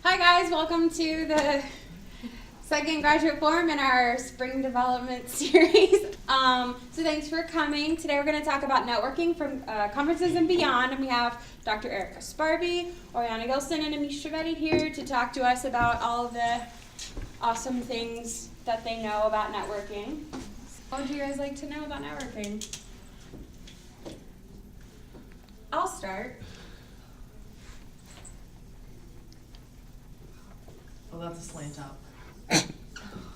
Hi guys, welcome to the second graduate forum in our spring development series. So thanks for coming. Today we're going to talk about networking from conferences and beyond, and we have Dr. Erika Sparby, Oriana Gilson, and Amish Trivedi here to talk to us about all the awesome things that they know about networking. What would you guys like to know about networking? I'll start. Oh, that's a slant up.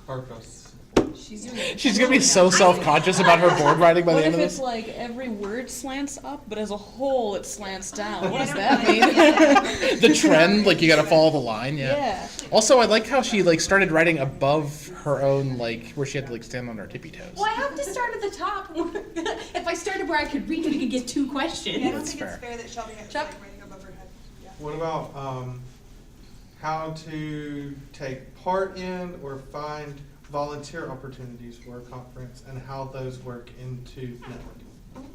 Purpose. She's gonna be so self-conscious about her board writing by the end of What if it's this. like every word slants up, but as a whole it slants down? What does that mean? The trend, like you gotta follow the line, yeah. Yeah. Also, I like how she like started writing above her own, like where she had to like stand on her tippy toes. Well, I have to start at the top. If I started where I could reach, we could get two questions. Yeah, I don't That's think it's fair. fair that Shelby had to Chuck? like writing above her head. Yeah. What about how to take part in or find volunteer opportunities for a conference and how those work into networking?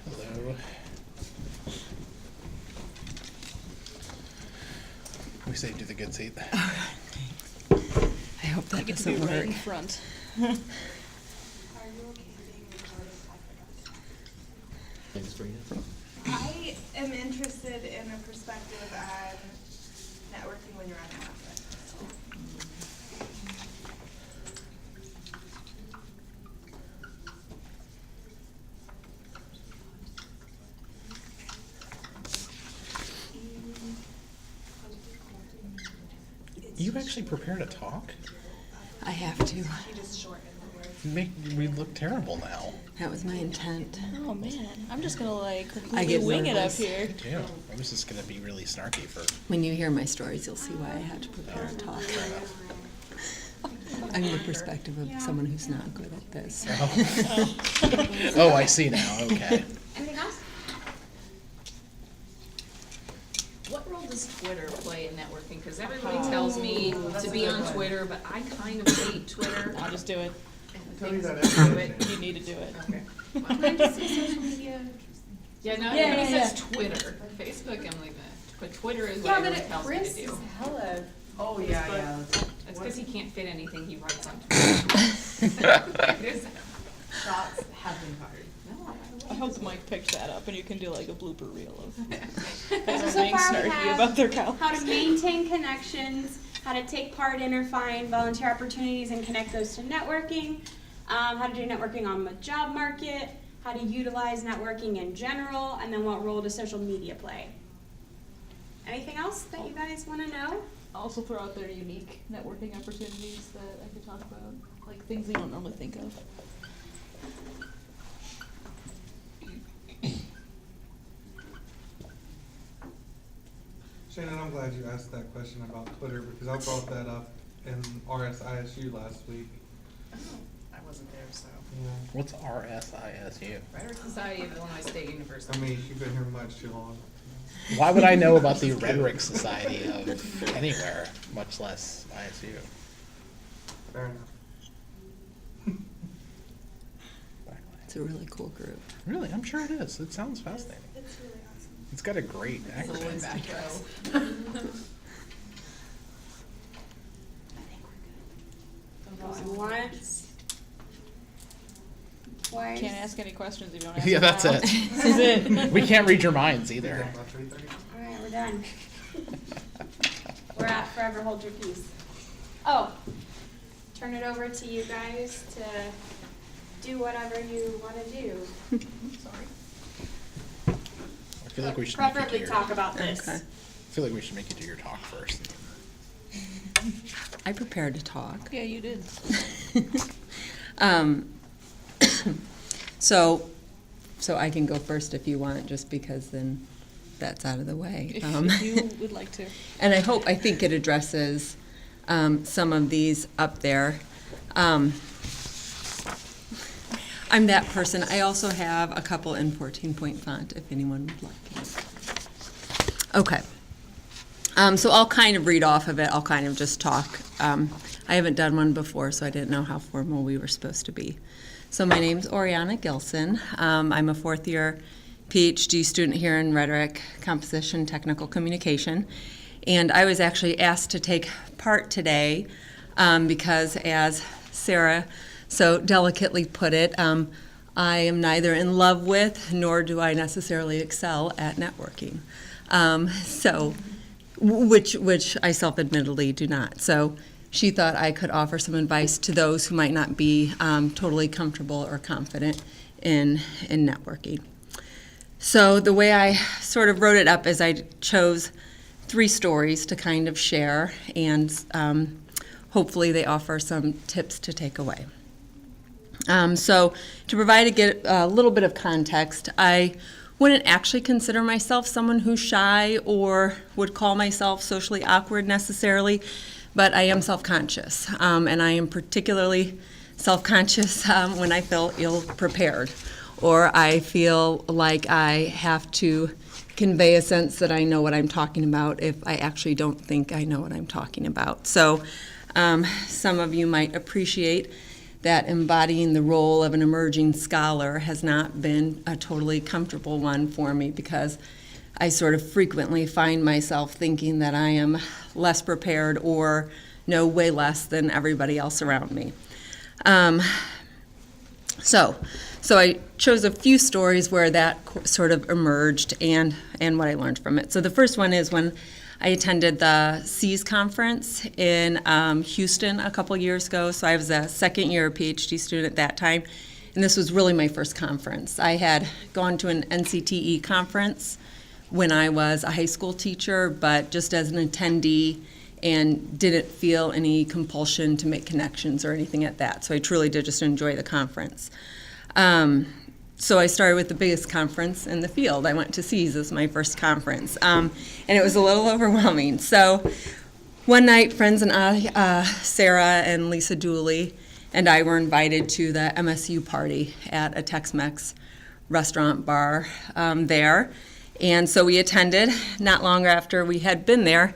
Hello. We saved you the good seat. I hope that I get to be doesn't right in work. front. Are you okay being recorded? I forgot. I am interested in a perspective on networking when you're on campus. You actually prepared a talk? I have to. She just shortened the words. We look terrible now. That was my intent. Oh man, I'm just gonna like I completely get wing it up nervous. here. Too. I was just gonna be really snarky for. When you hear my stories, you'll see why I had to prepare a talk. I'm the perspective of someone who's not good at this. Oh, I see now. Okay. Anything else? What role does Twitter play in networking? Because everybody tells me to be on Twitter, but I kind of hate Twitter. I'll just do it. Tell you that Things every do it. day. You need to do it. Okay. Plan to see social media. Yeah, no, Yeah, everybody yeah, says Twitter. Facebook, I'm like, but Twitter is Yeah, what but everyone tells me Chris to is do. hella. Oh, yeah. That's because he can't fit anything he writes on Twitter. It is. Shots have been fired. No, I hope Mike picks that up and you can do like a blooper reel of So them being far we snarky have about their college. how to maintain connections, how to take part in or find volunteer opportunities and connect those to networking, how to do networking on the job market, how to utilize networking in general, and then what role does social media play. Anything else that you guys want to know? I'll also throw out there unique networking opportunities that I could talk about, like things you don't normally think of. Shannon, I'm glad you asked that question about Twitter because I brought that up in RSISU last week. I wasn't there, so. Yeah. What's RSISU? Rhetoric Society of Illinois State University. I mean, you've been here much too long. Why would I know about the Rhetoric Society of anywhere, much less ISU? Fair enough. It's a really cool group. Really, I'm sure it is. It sounds fascinating. It's really awesome. It's got a great It's a little acronym. back row. Going once. Twice. Can't ask any questions if you don't ask Yeah, them that's now. it. This is it. We can't read your minds either. About 3:30? All right, we're done. We're at Forever Hold Your Peace. Oh, turn it over to you guys to do whatever you want to do. Sorry. I feel like we should make you do Preferably your, talk about this. Okay. I feel like we should make you do your talk first. I prepared a talk. Yeah, you did. So I can go first if you want, just because then that's out of the way. If you would like to. And I think it addresses some of these up there. I'm that person. I also have a couple in 14-point font, if anyone would like it. Okay. So I'll kind of read off of it. I'll kind of just talk. I haven't done one before, so I didn't know how formal we were supposed to be. So my name's Oriana Gilson. I'm a fourth-year PhD student here in rhetoric, composition, technical communication. And I was actually asked to take part today because, as Sarah so delicately put it, I am neither in love with nor do I necessarily excel at networking. Which I self-admittedly do not. So she thought I could offer some advice to those who might not be totally comfortable or confident in networking. So the way I sort of wrote it up is I chose 3 stories to kind of share, and hopefully they offer some tips to take away. So to provide a little bit of context, I wouldn't actually consider myself someone who's shy or would call myself socially awkward necessarily, but I am self-conscious, and I am particularly self-conscious when I feel ill-prepared, or I feel like I have to convey a sense that I know what I'm talking about if I actually don't think I know what I'm talking about. So some of you might appreciate that embodying the role of an emerging scholar has not been a totally comfortable one for me, because I sort of frequently find myself thinking that I am less prepared or know way less than everybody else around me. So I chose a few stories where that sort of emerged and what I learned from it. So the first one is when I attended the SEAS conference in Houston a couple years ago. So I was a second-year PhD student at that time, and this was really my first conference. I had gone to an NCTE conference when I was a high school teacher, but just as an attendee, and didn't feel any compulsion to make connections or anything at that. So I truly did just enjoy the conference. So I started with the biggest conference in the field. I went to SEAS as my first conference, and it was a little overwhelming. So one night, friends and I, Sarah and Lisa Dooley, and I were invited to the MSU party at a Tex-Mex restaurant bar there. And so we attended. Not long after we had been there,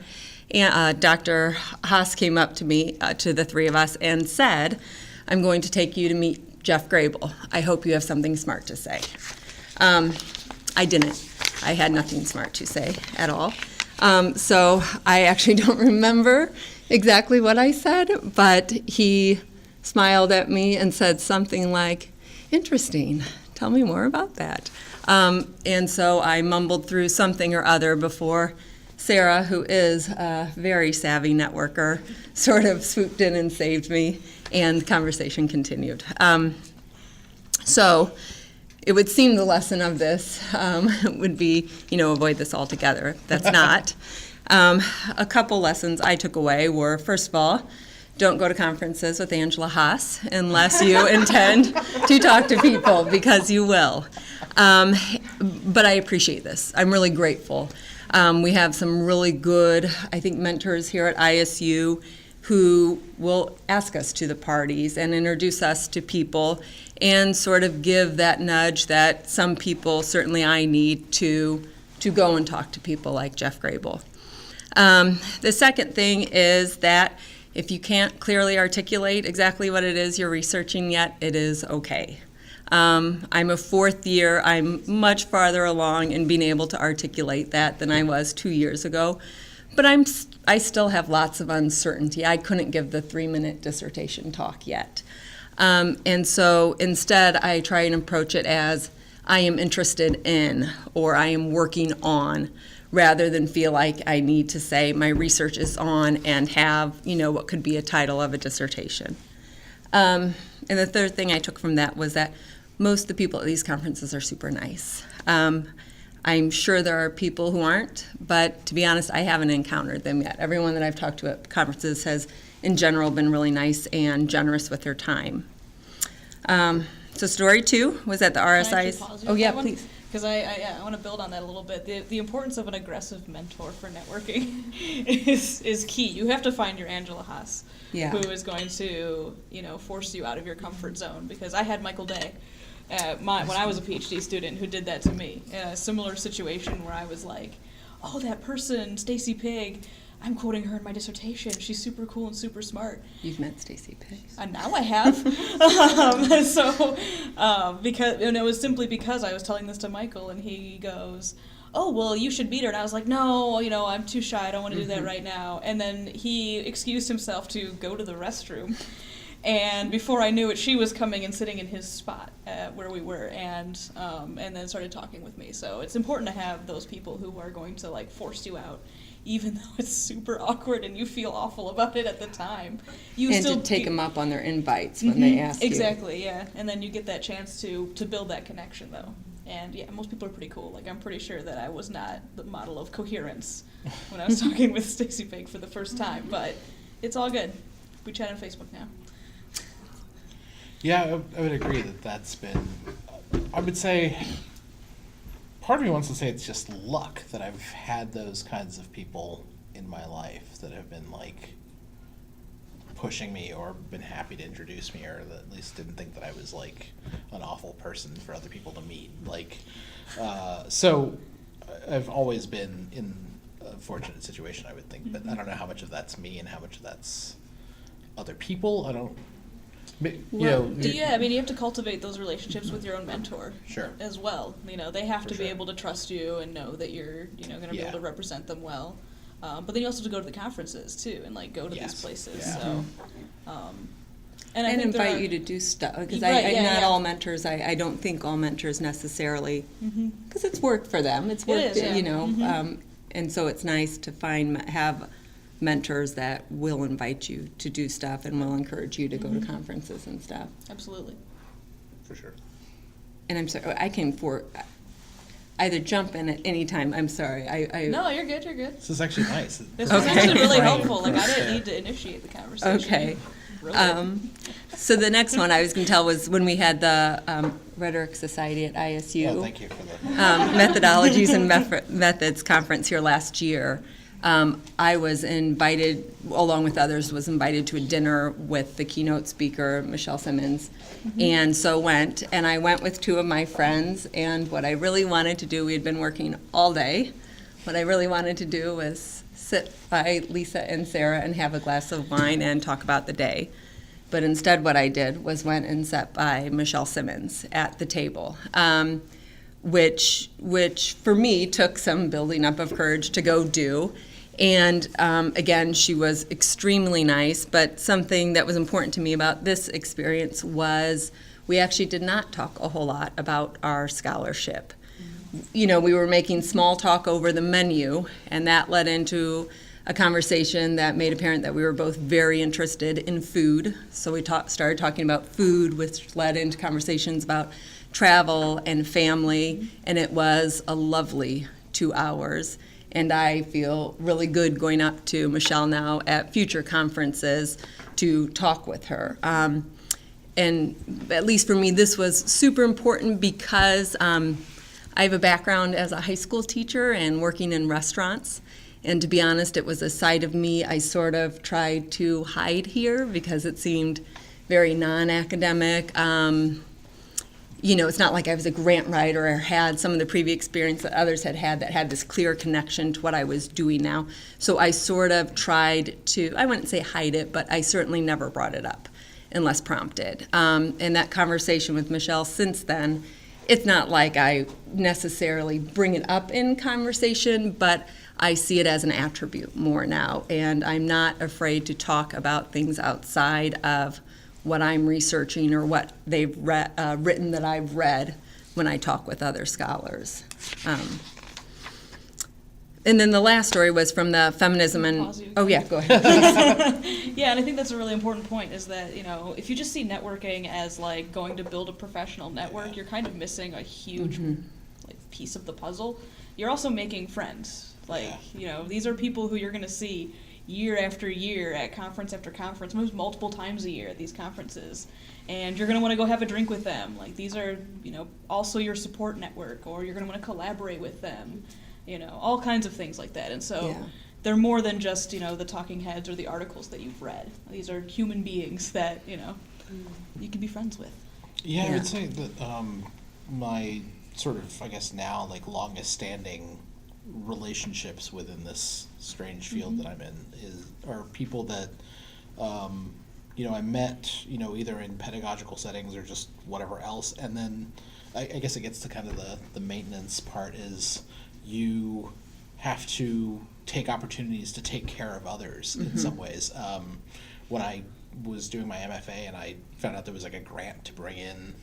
and Dr. Haas came up to me, to the 3 of us, and said, "I'm going to take you to meet Jeff Grable. I hope you have something smart to say." I didn't. I had nothing smart to say at all. So I actually don't remember exactly what I said, but he smiled at me and said something like, "Interesting, tell me more about that." And so I mumbled through something or other before Sarah, who is a very savvy networker, sort of swooped in and saved me, and the conversation continued. So it would seem the lesson of this would be, avoid this altogether. That's not. A couple lessons I took away were, first of all, don't go to conferences with Angela Haas unless you intend to talk to people, because you will. But I appreciate this. I'm really grateful. We have some really good, I think, mentors here at ISU who will ask us to the parties and introduce us to people and sort of give that nudge that some people, certainly I need, to go and talk to people like Jeff Grable. The second thing is that if you can't clearly articulate exactly what it is you're researching yet, it is okay. I'm a 4th year. I'm much farther along in being able to articulate that than I was 2 years ago. But I still have lots of uncertainty. I couldn't give the 3-minute dissertation talk yet. And so instead, I try and approach it as I am interested in or I am working on, rather than feel like I need to say my research is on and have, what could be a title of a dissertation. And the third thing I took from that was that most of the people at these conferences are super nice. I'm sure there are people who aren't, but to be honest, I haven't encountered them yet. Everyone that I've talked to at conferences has, in general, been really nice and generous with their time. So story 2 was at the RSI's. Oh yeah, please. Because I want to build on that a little bit. The importance of an aggressive mentor for networking is key. You have to find your Angela Haas, Yeah. who is going to force you out of your comfort zone. Because I had Michael Day, when I was a PhD student, who did that to me in a similar situation where I was like, "Oh, that person, Stacy Pig, I'm quoting her in my dissertation. She's super cool and super smart. You've met Stacy Piggs. And now I have. Because, and it was simply because I was telling this to Michael, and he goes, oh, well, you should meet her. And I was like, no, I'm too shy. I don't want to do that right now. And then he excused himself to go to the restroom. And before I knew it, she was coming and sitting in his spot where we were, and then started talking with me. So it's important to have those people who are going to like force you out, even though it's super awkward and you feel awful about it at the time. You And still to take them up on their invites when they ask you. Exactly, yeah. And then you get that chance to build that connection, though. And yeah, most people are pretty cool. Like, I'm pretty sure that I was not the model of coherence when I was talking with Stacy Pig for the first time, but it's all good. We chat on Facebook now. Yeah, I would agree that that's been, I would say, part of me wants to say it's just luck that I've had those kinds of people in my life that have been like pushing me or been happy to introduce me, or that at least didn't think that I was like an awful person for other people to meet. Like, so I've always been in a fortunate situation, I would think, but I don't know how much of that's me and how much of that's other people. I don't. You have to cultivate those relationships with your own mentor. Sure. As well. They have to be sure. able to trust you and know that you're, going to be able to represent them well. But then you also have to go to the conferences too, and like go to these places. Yeah. So, And I think invite you to do stuff, because Right, not all mentors, I don't think all mentors necessarily, because it's work for them, it's work, is, yeah. And so it's nice to have mentors that will invite you to do stuff and will encourage you to go to conferences and stuff. Absolutely. For sure. And I'm sorry, I can either jump in at any time. I'm sorry. No, you're good. You're good. This is actually nice. This was actually really Right. helpful. Like, I didn't need to initiate the conversation. Okay. Really. So the next one I was going to tell was when we had the Rhetoric Society at ISU. Oh, thank you for the. Methodologies and Methods conference here last year. I was invited, along with others, was invited to a dinner with the keynote speaker, Michelle Simmons, and so went. And I went with two of my friends, and what I really wanted to do, we had been working all day, what I really wanted to do was sit by Lisa and Sarah and have a glass of wine and talk about the day. But instead what I did was went and sat by Michelle Simmons at the table. Which for me took some building up of courage to go do. And again, she was extremely nice, but something that was important to me about this experience was we actually did not talk a whole lot about our scholarship. We were making small talk over the menu, and that led into a conversation that made apparent that we were both very interested in food. So we started talking about food, which led into conversations about travel and family, and it was a lovely 2 hours. And I feel really good going up to Michelle now at future conferences to talk with her. And at least for me, this was super important because I have a background as a high school teacher and working in restaurants. And to be honest, it was a side of me I sort of tried to hide here because it seemed very non-academic. It's not like I was a grant writer or had some of the previous experience that others had that had this clear connection to what I was doing now. So I sort of tried to, I wouldn't say hide it, but I certainly never brought it up unless prompted. And that conversation with Michelle since then, it's not like I necessarily bring it up in conversation, but I see it as an attribute more now. And I'm not afraid to talk about things outside of what I'm researching or what they've written that I've read when I talk with other scholars. And then the last story was from the feminism and... Pause you. Oh, yeah, go ahead. Yeah, and I think that's a really important point is that, if you just see networking as like going to build a professional network, you're kind of missing a huge piece of the puzzle. You're also making friends. These are people who you're going to see year after year at conference after conference, multiple times a year at these conferences. And you're going to want to go have a drink with them. Like, these are, also your support network, or you're going to want to collaborate with them, all kinds of things like that. And so they're more than just, the talking heads or the articles that you've read. These are human beings that, you can be friends with. Yeah, I would say that my sort of, I guess now, like, longest standing relationships within this strange field that I'm in are people that, I met, either in pedagogical settings or just whatever else. And then I guess it gets to kind of the maintenance part is you have to take opportunities to take care of others in some ways. When I was doing my MFA and I found out there was like a grant to bring in,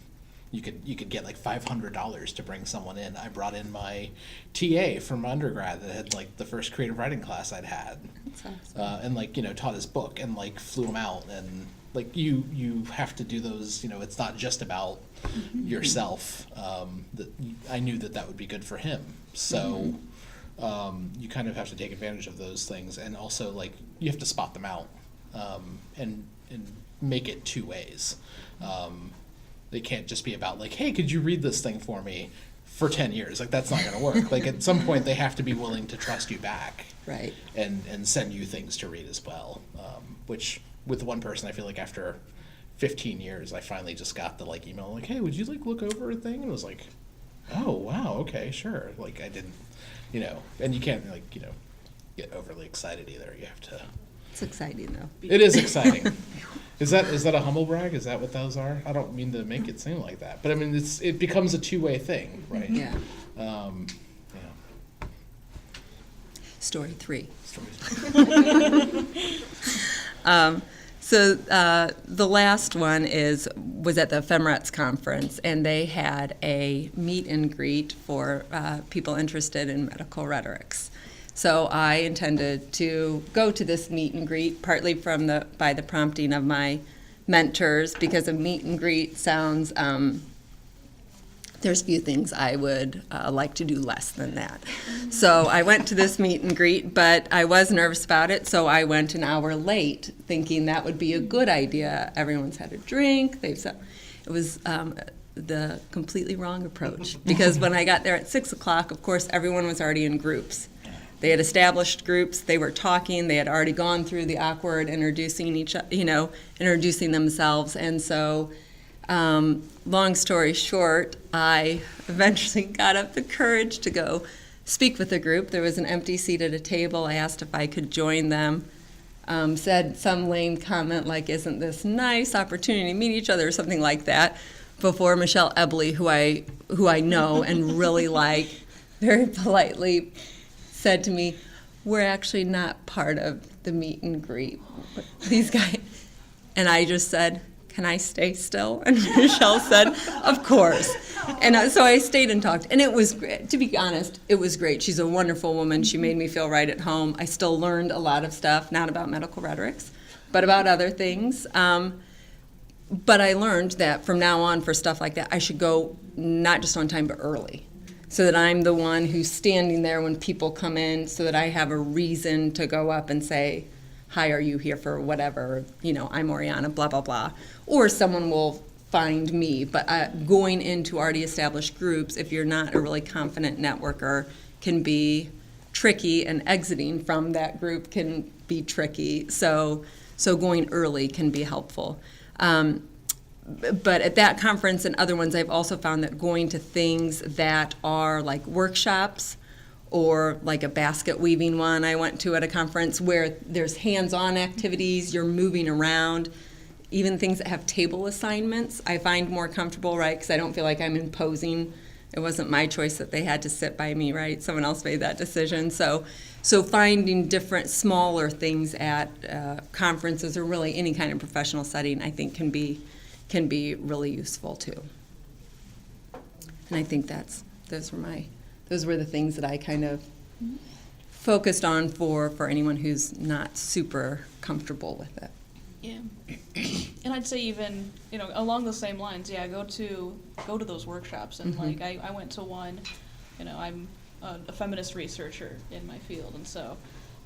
you could get like $500 to bring someone in. I brought in my TA from undergrad that had like the first creative writing class I'd had. That's awesome. And like, taught his book and like flew him out, and like you have to do those, it's not just about yourself. I knew that would be good for him. So you kind of have to take advantage of those things, and also like you have to spot them out and make it two ways. It can't just be about like, hey, could you read this thing for me for 10 years? Like, that's not going to work. Like, at some point, they have to be willing to trust you back. Right. And send you things to read as well. Which, with one person, I feel like after 15 years, I finally just got the, like, email, like, hey, would you, like, look over a thing? And it was like, oh, wow, okay, sure. Like, I didn't, and you can't, like, get overly excited either. You have to. It's exciting, though. It is exciting. Is that a humble brag? Is that what those are? I don't mean to make it seem like that, but I mean it becomes a two-way thing, right? Yeah. Yeah. Story 3. Stories. So the last one was at the Femrets conference, and they had a meet and greet for people interested in medical rhetorics. So I intended to go to this meet and greet, partly by the prompting of my mentors, because a meet and greet sounds, there's few things I would like to do less than that. So I went to this meet and greet, but I was nervous about it, so I went an hour late, thinking that would be a good idea. Everyone's had a drink. It was the completely wrong approach, because when I got there at 6 o'clock, of course, everyone was already in groups. They had established groups, they were talking, they had already gone through the awkward introducing themselves. And so, long story short, I eventually got up the courage to go speak with the group. There was an empty seat at a table. I asked if I could join them. Said some lame comment like, isn't this nice opportunity to meet each other, or something like that, before Michelle Ebley, who I know and really like, very politely said to me, we're actually not part of the meet and greet, these guys. And I just said, can I stay still? And Michelle said, of course. And so I stayed and talked. And it was great. To be honest, it was great. She's a wonderful woman. She made me feel right at home. I still learned a lot of stuff, not about medical rhetorics, but about other things. But I learned that from now on, for stuff like that, I should go not just on time, but early, so that I'm the one who's standing there when people come in, so that I have a reason to go up and say, hi, are you here for whatever, I'm Oriana, blah, blah, blah. Or someone will find me. But going into already established groups, if you're not a really confident networker, can be tricky, and exiting from that group can be tricky. So going early can be helpful. But at that conference and other ones, I've also found that going to things that are like workshops, or like a basket weaving one I went to at a conference, where there's hands-on activities, you're moving around, even things that have table assignments, I find more comfortable, right? Because I don't feel like I'm imposing. It wasn't my choice that they had to sit by me, right? Someone else made that decision. So finding different smaller things at conferences, or really any kind of professional setting, I think can be really useful too. And I think those were the things that I kind of focused on for anyone who's not super comfortable with it. Yeah. And I'd say even, along the same lines, go to those workshops. And like I went to one, I'm a feminist researcher in my field, and so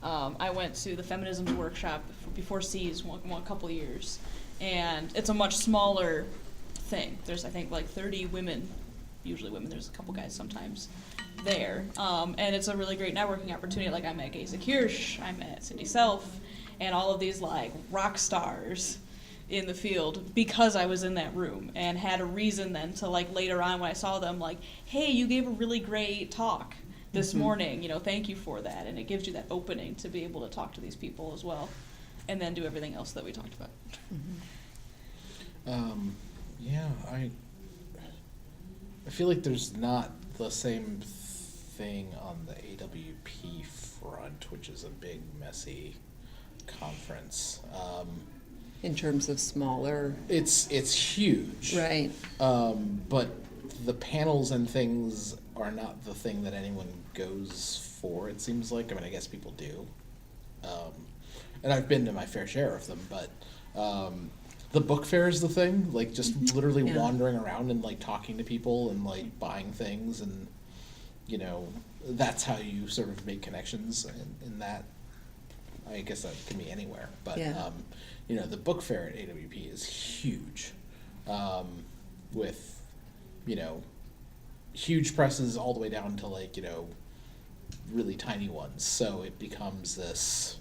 I went to the feminism workshop before C's one couple of years. And it's a much smaller thing. There's, I think, like 30 women, usually women, there's a couple guys sometimes there. And it's a really great networking opportunity. Like, I met Geza Kirsch, I met Cindy Self, and all of these, like, rock stars in the field, because I was in that room, and had a reason then to, like, later on when I saw them, like, hey, you gave a really great talk. this morning, thank you for that. And it gives you that opening to be able to talk to these people as well, and then do everything else that we talked about. Yeah, I feel like there's not the same thing on the AWP front, which is a big, messy conference. In terms of smaller. It's huge. Right. But the panels and things are not the thing that anyone goes for, it seems like. I mean, I guess people do. And I've been to my fair share of them, but the book fair is the thing. Like, just literally wandering around and, like, talking to people and, like, buying things, and, that's how you sort of make connections in that. I guess that can be anywhere, but the book fair at AWP is huge, with huge presses all the way down to like really tiny ones. So it becomes this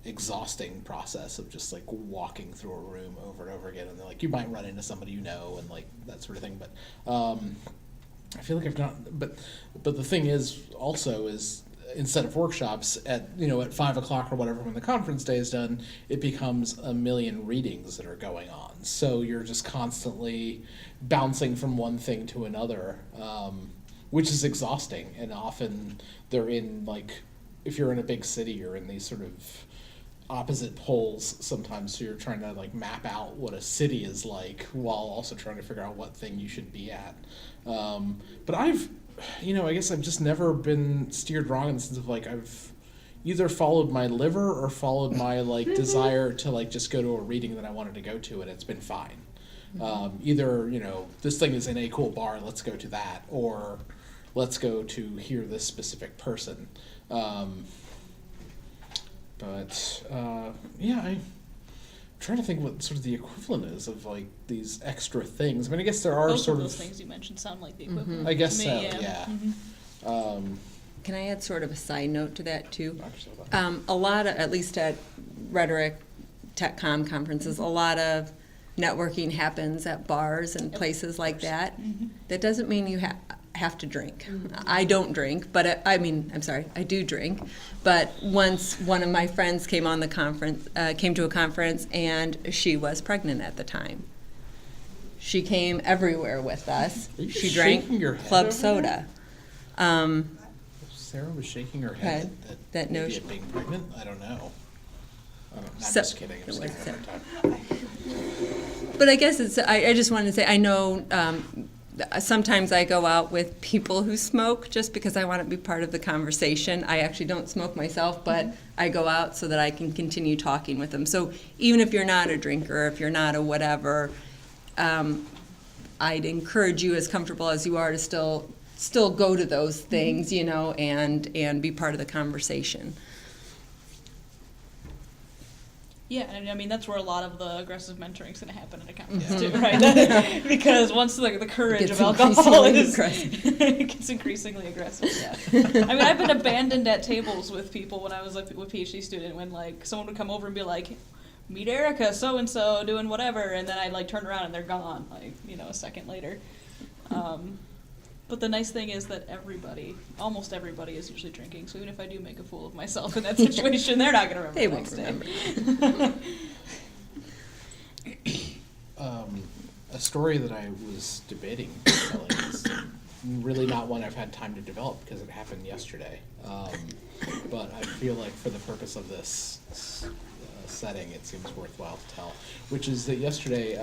exhausting process of just like walking through a room over and over again, and then like you might run into somebody and like that sort of thing. But I feel like I've not. But the thing is also is, instead of workshops at 5 o'clock or whatever when the conference day is done, it becomes a million readings that are going on. So you're just constantly bouncing from one thing to another, which is exhausting. And often they're in like, if you're in a big city, you're in these sort of opposite poles sometimes. So you're trying to like map out what a city is like while also trying to figure out what thing you should be at. But I guess I've just never been steered wrong in the sense of like I've either followed my liver or followed my like desire to like just go to a reading that I wanted to go to, and it's been fine. Either this thing is in a cool bar, let's go to that, or let's go to hear this specific person. I'm trying to think what sort of the equivalent is of like these extra things. I mean, I guess there are Both sort of those things you mentioned sound like the equivalent. I guess to me, so. Yeah. Can I add sort of a side note to that too? Actually, A lot of, at least at rhetoric, TechCom conferences, a lot of networking happens at bars and places like that. That doesn't mean you have to drink. I don't drink, but I do drink. But once one of my friends came on the conference, came to a conference, and she was pregnant at the time. She came everywhere with us. Are you She shaking drank your head club over soda. Sarah was shaking her Okay. head That maybe notion. at being pregnant. I don't know. I'm So- just kidding. I'm just it giving was her a hard time. But I guess I just wanted to say, I know sometimes I go out with people who smoke just because I want to be part of the conversation. I actually don't smoke myself, but I go out so that I can continue talking with them. So even if you're not a drinker, if you're not a whatever, I'd encourage you, as comfortable as you are, to still go to those things, and be part of the conversation. Yeah, and I mean that's where a lot of the aggressive mentoring is going to happen at a conference too, right? Because once the courage Gets of alcohol increasingly it gets increasingly aggressive. Yeah, I mean I've been abandoned at tables with people when I was like with PhD student, when like someone would come over and be like, meet Erika so and so doing whatever, and then I'd like turn around and they're gone like a second later. But the nice thing is that almost everybody is usually drinking, so even if I do make a fool of myself in that situation, they're not going to remember They the won't next day. A story that I was debating telling is really not one I've had time to develop because it happened yesterday. But I feel like for the purpose of this setting, it seems worthwhile to tell, which is that yesterday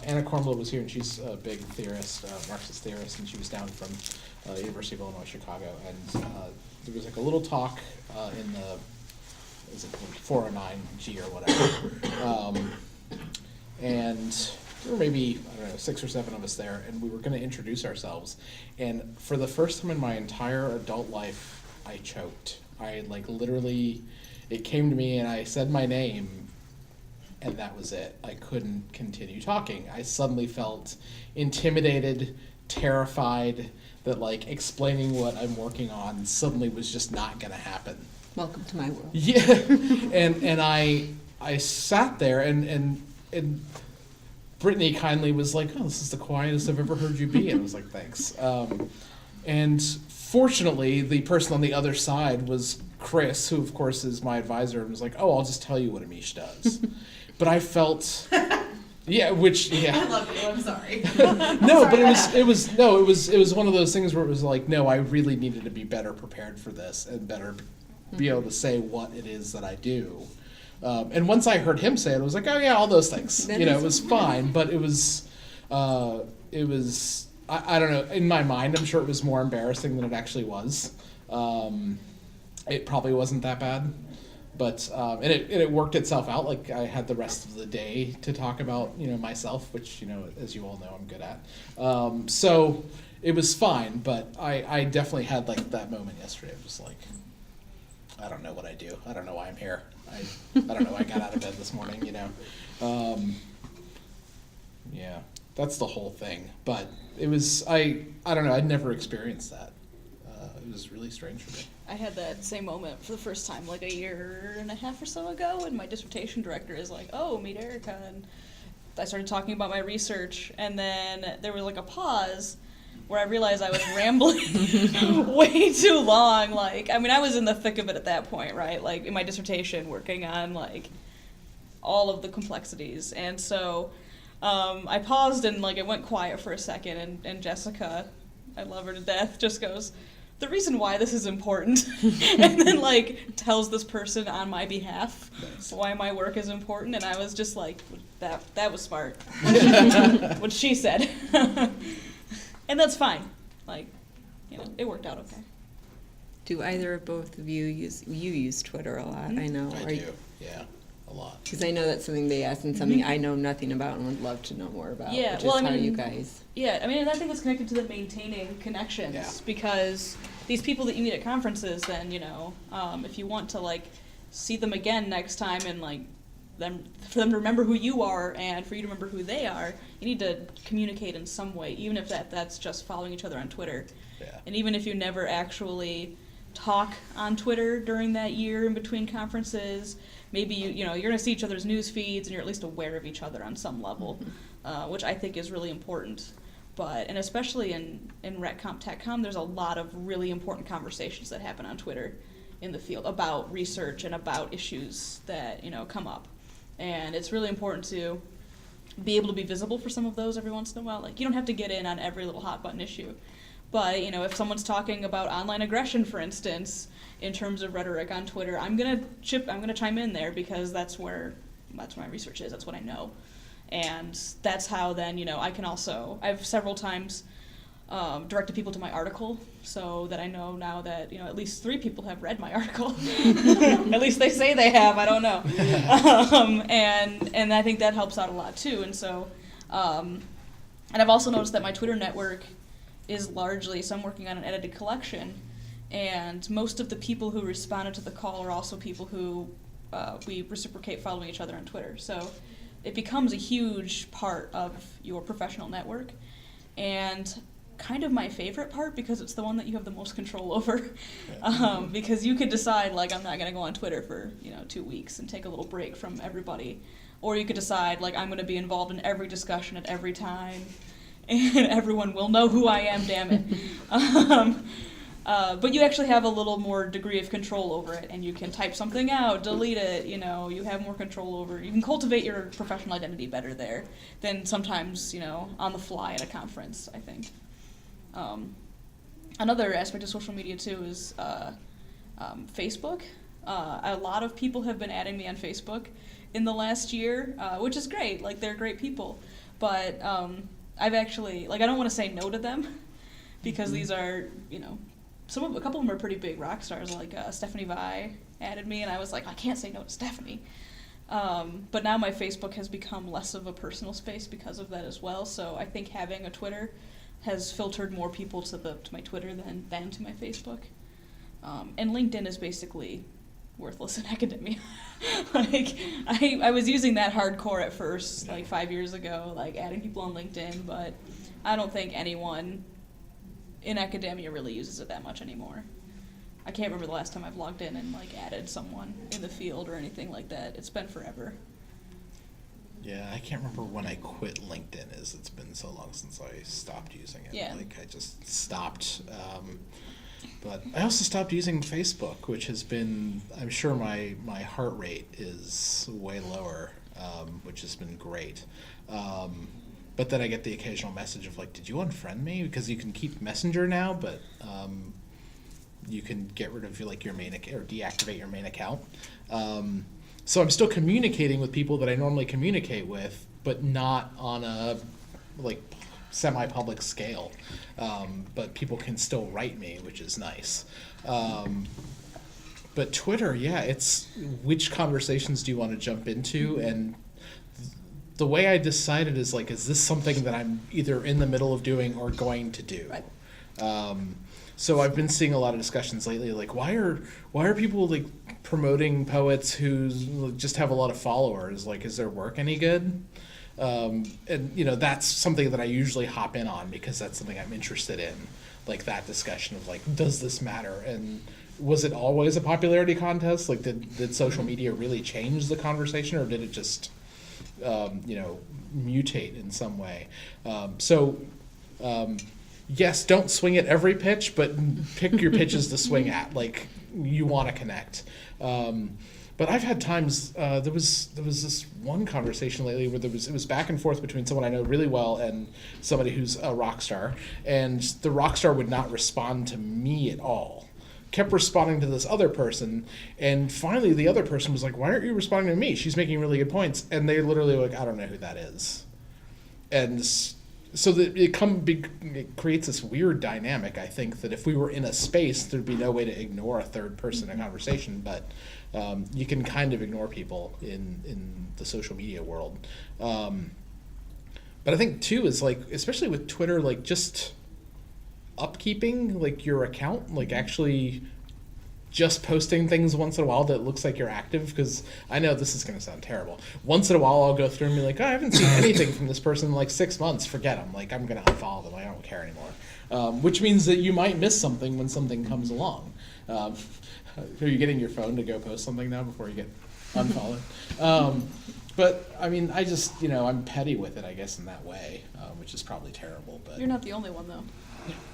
Anna Kornbluh was here, and she's a big theorist, Marxist theorist, and she was down from University of Illinois, Chicago, and there was like a little talk in the 409G or whatever, and there were maybe, 6 or 7 of us there, and we were going to introduce ourselves, and for the first time in my entire adult life, I choked. I literally, it came to me and I said my name, and that was it. I couldn't continue talking. I suddenly felt intimidated, terrified that explaining what I'm working on suddenly was just not going to happen. Welcome to my world. Yeah, and I sat there and Brittany kindly was like, "Oh, this is the quietest I've ever heard you be," and I was like, "Thanks." And fortunately, the person on the other side was Chris, who of course is my advisor, and was like, "Oh, I'll just tell you what Amish does." But I felt, yeah, which yeah. I love you. I'm sorry. No, but it was one of those things where it was like, no, I really needed to be better prepared for this and better be able to say what it is that I do. And once I heard him say it, I was like, oh yeah, all those things. It was fine, but it was I don't know. In my mind, I'm sure it was more embarrassing than it actually was. It probably wasn't that bad, but and it worked itself out. Like I had the rest of the day to talk about myself, which as you all know I'm good at. So it was fine, but I definitely had like that moment yesterday. It was like, I don't know what I do. I don't know why I'm here. I don't know why I got out of bed this morning. Yeah, that's the whole thing. But it was I don't know. I'd never experienced that. It was really strange for me. I had that same moment for the first time like a year and a half or so ago, and my dissertation director is like, "Oh, meet Erika," and I started talking about my research, and then there was like a pause where I realized I was rambling way too long. Like, I mean, I was in the thick of it at that point, right? Like in my dissertation, working on like all of the complexities, and so I paused and like it went quiet for a second, and Jessica, I love her to death, just goes, "The reason why this is important," and then like tells this person on my behalf why my work is important, and I was just like, that was smart. What she said. And that's fine. Like, it worked out okay. Do either or both of you use Twitter a lot? I know. I do, yeah, a lot. Because I know that's something they asked and something I know nothing about and would love to know more about. Yeah, which well, is I how mean, you guys. Yeah, I mean, and I think it's connected to the maintaining connections, because these people that you meet at conferences, then, if you want to, like, see them again next time and, like, for them to remember who you are and for you to remember who they are, you need to communicate in some way, even if that's just following each other on Twitter. Yeah. And even if you never actually talk on Twitter during that year in between conferences, maybe you're going to see each other's news feeds and you're at least aware of each other on some level, which I think is really important. And especially in RecComp, TechCom, there's a lot of really important conversations that happen on Twitter in the field about research and about issues that come up. And it's really important to be able to be visible for some of those every once in a while. Like, you don't have to get in on every little hot button issue. But, if someone's talking about online aggression, for instance, in terms of rhetoric on Twitter, I'm gonna chime in there, because that's where my research is, that's what I know. And that's how then, I've several times directed people to my article, so that I know now that, at least 3 people have read my article. At least they say they have, I don't know. And I think that helps out a lot too. And so, and I've also noticed that my Twitter network is largely, so I'm working on an edited collection, and most of the people who responded to the call are also people who we reciprocate following each other on Twitter. So it becomes a huge part of your professional network, and kind of my favorite part, because it's the one that you have the most control over. Because you could decide, like, I'm not going to go on Twitter for 2 weeks and take a little break from everybody, or you could decide, like, I'm going to be involved in every discussion at every time, and everyone will know who I am, damn it. But you actually have a little more degree of control over it, and you can type something out, delete it, you have more control over it. You can cultivate your professional identity better there than sometimes, on the fly at a conference, I think. Another aspect of social media, too, is Facebook. A lot of people have been adding me on Facebook in the last year, which is great. Like, they're great people. But I've actually, I don't want to say no to them, because these are, a couple of them are pretty big rock stars, like Stephanie Vai added me, and I was like, I can't say no to Stephanie. But now my Facebook has become less of a personal space because of that as well, so I think having a Twitter has filtered more people to my Twitter than to my Facebook. And LinkedIn is basically worthless in academia. I was using that hardcore at first, 5 years ago, adding people on LinkedIn, but I don't think anyone in academia really uses it that much anymore. I can't remember the last time I've logged in and added someone in the field or anything like that. It's been forever. Yeah, I can't remember when I quit LinkedIn. It's been so long since I stopped using it. Yeah. Like I just stopped. But I also stopped using Facebook, which has been, I'm sure my heart rate is way lower, which has been great. But then I get the occasional message of like, did you unfriend me? Because you can keep Messenger now, but you can get rid of like your main account or deactivate your main account. So I'm still communicating with people that I normally communicate with, but not on a like semi-public scale. But people can still write me, which is nice. But Twitter, yeah, it's which conversations do you want to jump into? And the way I decided is like, is this something that I'm either in the middle of doing or going to do? Right. So I've been seeing a lot of discussions lately, like why are people like promoting poets who just have a lot of followers? Like, is their work any good? And you know, that's something that I usually hop in on because that's something I'm interested in, like that discussion of like, does this matter? And was it always a popularity contest? Like, did social media really change the conversation, or did it just you know, mutate in some way? Yes, don't swing at every pitch, but pick your pitches to swing at. Like, you want to connect. But I've had times, there was this one conversation lately where it was back and forth between someone I know really well and somebody who's a rock star, and the rock star would not respond to me at all. Kept responding to this other person, and finally the other person was like, why aren't you responding to me? She's making really good points. And they literally were like, I don't know who that is. And so that it creates this weird dynamic, I think, that if we were in a space, there'd be no way to ignore a third person in a conversation, but you can kind of ignore people in the social media world. But I think, too, is like, especially with Twitter, like just upkeeping like your account, like actually just posting things once in a while that looks like you're active, because I know this is going to sound terrible. Once in a while I'll go through and be like, oh, I haven't seen anything from this person in like 6 months, forget them, like I'm going to unfollow them, I don't care anymore. Which means that you might miss something when something comes along. Are you getting your phone to go post something now before you get unfollowed? But I mean, I just, you know, I'm petty with it, I guess, in that way, which is probably terrible. But You're not the only one, though.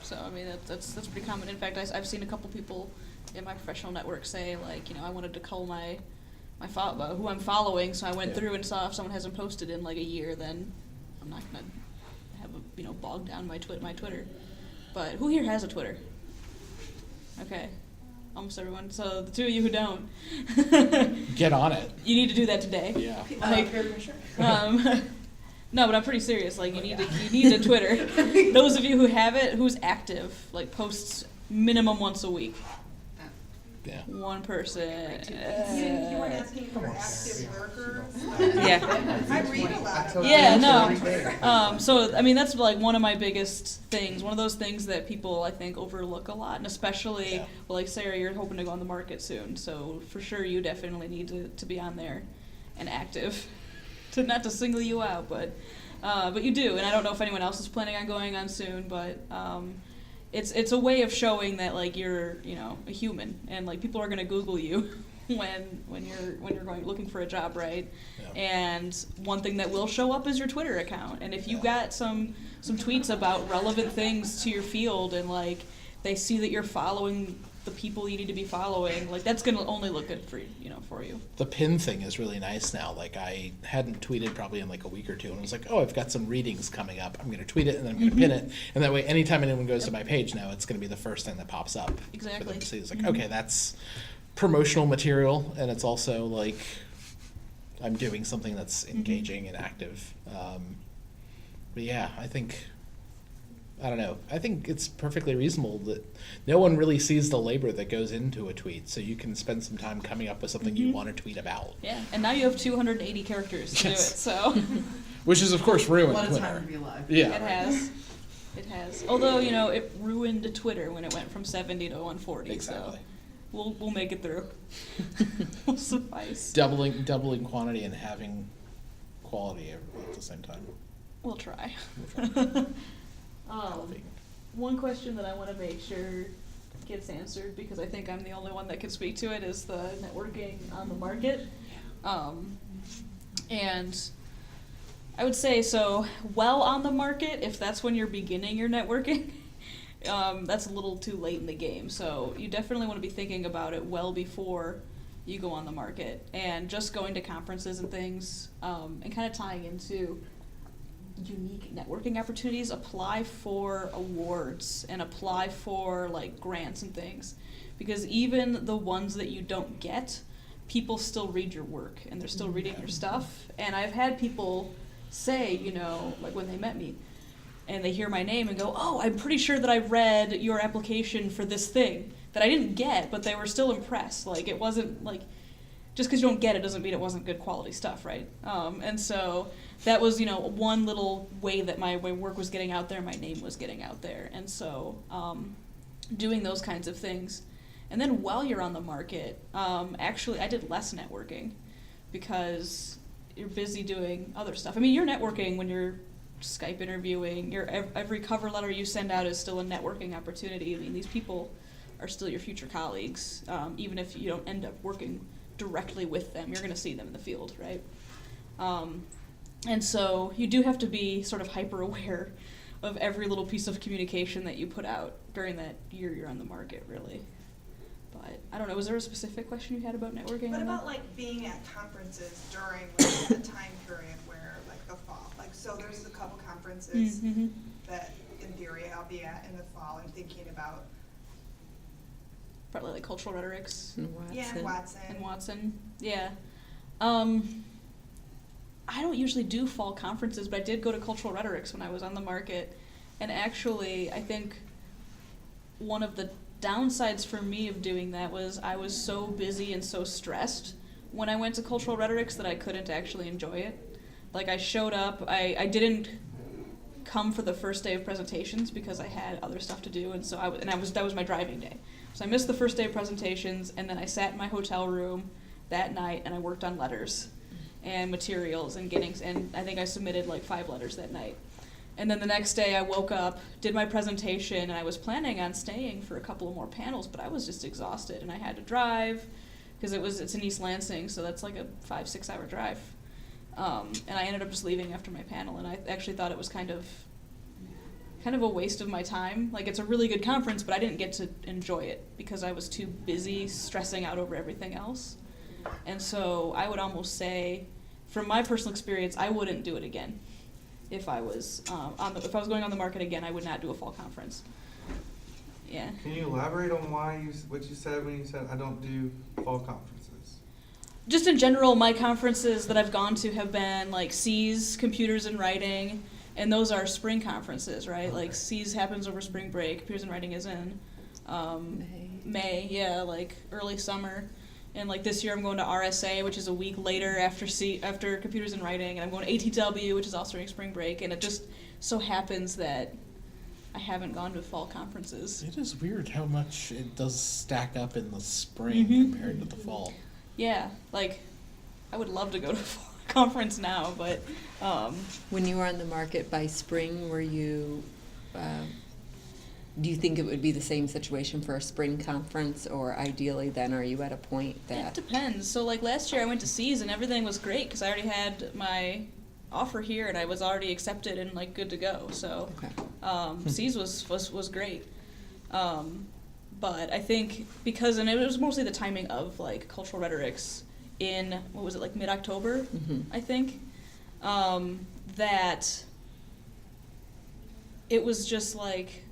So, I mean, that's pretty common. In fact, I've seen a couple people in my professional network say, like, you know, I wanted to cull who I'm following, so I went through and saw if someone hasn't posted in like a year, then I'm not going to have a, you know, bog down my Twitter. But who here has a Twitter? Okay. Almost everyone. So the two of you who don't, get on it. You need to do that today. Yeah. Like, no, but I'm pretty serious. Like, you need a Twitter. Those of you who have it, who's active, like posts minimum once a week. Yeah. One person. You weren't asking for active workers? Yeah. I read a lot. Yeah, no. So, I mean, that's like one of my biggest things. One of those things that people, I think, overlook a lot. And especially, well, like Sarah, you're hoping to go on the market soon. So, for sure, you definitely need to be on there and active. Not to single you out, but you do. And I don't know if anyone else is planning on going on soon, but it's a way of showing that, like, you're, you know, a human, and like people are going to Google you when you're looking for a job, right? Yeah. And one thing that will show up is your Twitter account. And if you got some tweets about relevant things to your field, and like they see that you're following the people you need to be following, like that's going to only look good for you. The pin thing is really nice now. Like, I hadn't tweeted probably in like a week or two, and I was like, oh, I've got some readings coming up. I'm going to tweet it, and then I'm going to pin it, and that way anytime anyone goes to my page now, it's going to be the first thing that pops up. Exactly. For them to see. It's like, okay, that's promotional material, and it's also like I'm doing something that's engaging and active. But yeah, I don't know. I think it's perfectly reasonable that no one really sees the labor that goes into a tweet, so you can spend some time coming up with something you want to tweet about. Yeah, and now you have 280 characters to do it, so. Which is, of course, ruined What a Twitter. time to be alive. Yeah. It has. Although, you know, it ruined Twitter when it went from 70 to 140. Exactly. So we'll make it through. We'll suffice. Doubling quantity and having quality at the same time. We'll try. One question that I want to make sure gets answered, because I think I'm the only one that can speak to it, is the networking on the market. And I would say so well on the market, if that's when you're beginning your networking, that's a little too late in the game. So you definitely want to be thinking about it well before you go on the market, and just going to conferences and things, and kind of tying into unique networking opportunities. Apply for awards and apply for like grants and things, because even the ones that you don't get, people still read your work and they're still reading your stuff. And I've had people say, you know, like when they met me and they hear my name and go, oh, I'm pretty sure that I read your application for this thing that I didn't get, but they were still impressed. Like, it wasn't like, just because you don't get it doesn't mean it wasn't good quality stuff, right? And so that was, you know, one little way that my work was getting out there, my name was getting out there. And so doing those kinds of things. And then while you're on the market, actually I did less networking because you're busy doing other stuff. I mean, you're networking when you're Skype interviewing. Every cover letter you send out is still a networking opportunity. I mean, these people are still your future colleagues, even if you don't end up working directly with them. You're going to see them in the field, right? And so you do have to be sort of hyper aware of every little piece of communication that you put out during that year you're on the market, really. But I don't know, was there a specific question you had about networking? What about like being at conferences during like, the time period where like the fall? Like, so there's a couple conferences that in theory I'll be at in the fall. I'm thinking about probably like cultural rhetorics. Watson. And Watson, yeah. I don't usually do fall conferences, but I did go to cultural rhetorics when I was on the market. And actually, I think one of the downsides for me of doing that was I was so busy and so stressed when I went to cultural rhetorics that I couldn't actually enjoy it. Like, I showed up, I didn't come for the first day of presentations because I had other stuff to do, and so that was my driving day. So I missed the first day of presentations, and then I sat in my hotel room that night and I worked on letters and materials and I think I submitted like 5 letters that night. And then the next day I woke up, did my presentation, and I was planning on staying for a couple of more panels, but I was just exhausted and I had to drive because it's in East Lansing, so that's like a 5-6 hour drive. And I ended up just leaving after my panel, and I actually thought it was kind of a waste of my time. Like, it's a really good conference, but I didn't get to enjoy it because I was too busy stressing out over everything else. And so I would almost say, from my personal experience, I wouldn't do it again. If I was if I was going on the market again, I would not do a fall conference. Yeah. Can you elaborate on what you said when you said I don't do fall conferences? Just in general, my conferences that I've gone to have been like C's, Computers and Writing, and those are spring conferences, right? Okay. Like C's happens over spring break, Computers and Writing is in May, yeah, like early summer. And like this year I'm going to RSA, which is a week later after Computers and Writing, and I'm going to ATW, which is also during spring break, and it just so happens that I haven't gone to fall conferences. It is weird how much it does stack up in the spring compared to the fall. Yeah, like I would love to go to a fall conference now, but when you were on the market by spring, were you do you think it would be the same situation for a spring conference, or ideally then are you at a point that... It depends. So like last year I went to C's and everything was great because I already had my offer here and I was already accepted and like good to go. So okay. C's was great. But I think because, and it was mostly the timing of like cultural rhetorics in, what was it, like mid-October, I think, that it was just like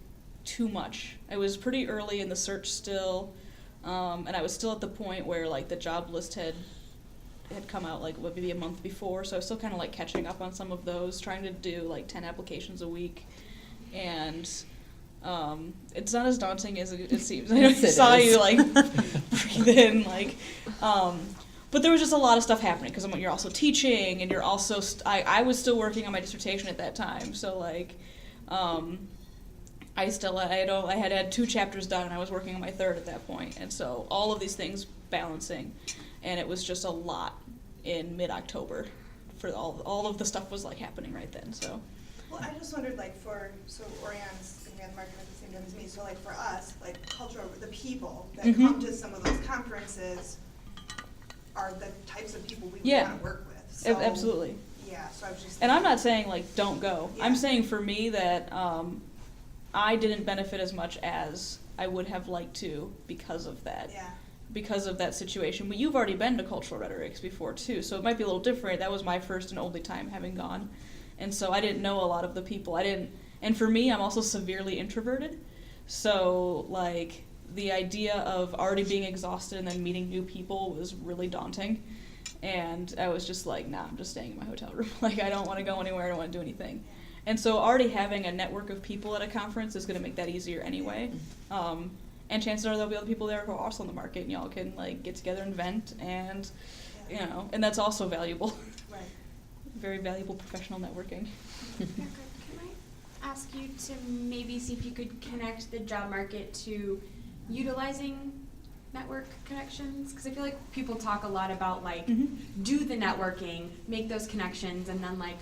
too much. I was pretty early in the search still, and I was still at the point where like the job list had come out like maybe a month before, so I was still kind of like catching up on some of those, trying to do like 10 applications a week, and it's not as daunting as it seems. I saw you like breathe in, like, but there was just a lot of stuff happening because you're also teaching, and you're also I was still working on my dissertation at that time, so like I had 2 chapters done, and I was working on my 3rd at that point, and so all of these things balancing, and it was just a lot in mid-October for all of the stuff was like happening right then. So well, I just wondered, like, so Oriana's gonna be on the market at the same time as me, so like for us, like the people that come to some of those conferences are the types of people we want to work with. So, absolutely. Yeah, so I was just. And I'm not saying like don't go. Yeah. I'm saying for me that I didn't benefit as much as I would have liked to because of that. Yeah. Because of that situation. But you've already been to cultural rhetorics before too, so it might be a little different. That was my first and only time having gone. And so I didn't know a lot of the people. And for me, I'm also severely introverted. So like the idea of already being exhausted and then meeting new people was really daunting. And I was just like, nah, I'm just staying in my hotel room. Like, I don't want to go anywhere. I don't want to do anything. And so already having a network of people at a conference is going to make that easier anyway. And chances are there'll be other people there who are also on the market, and y'all can like get together and vent, and you know, and that's also valuable. Right. Very valuable professional networking. Erica, can I ask you to maybe see if you could connect the job market to utilizing network connections? Because I feel like people talk a lot about like do the networking, make those connections, and then like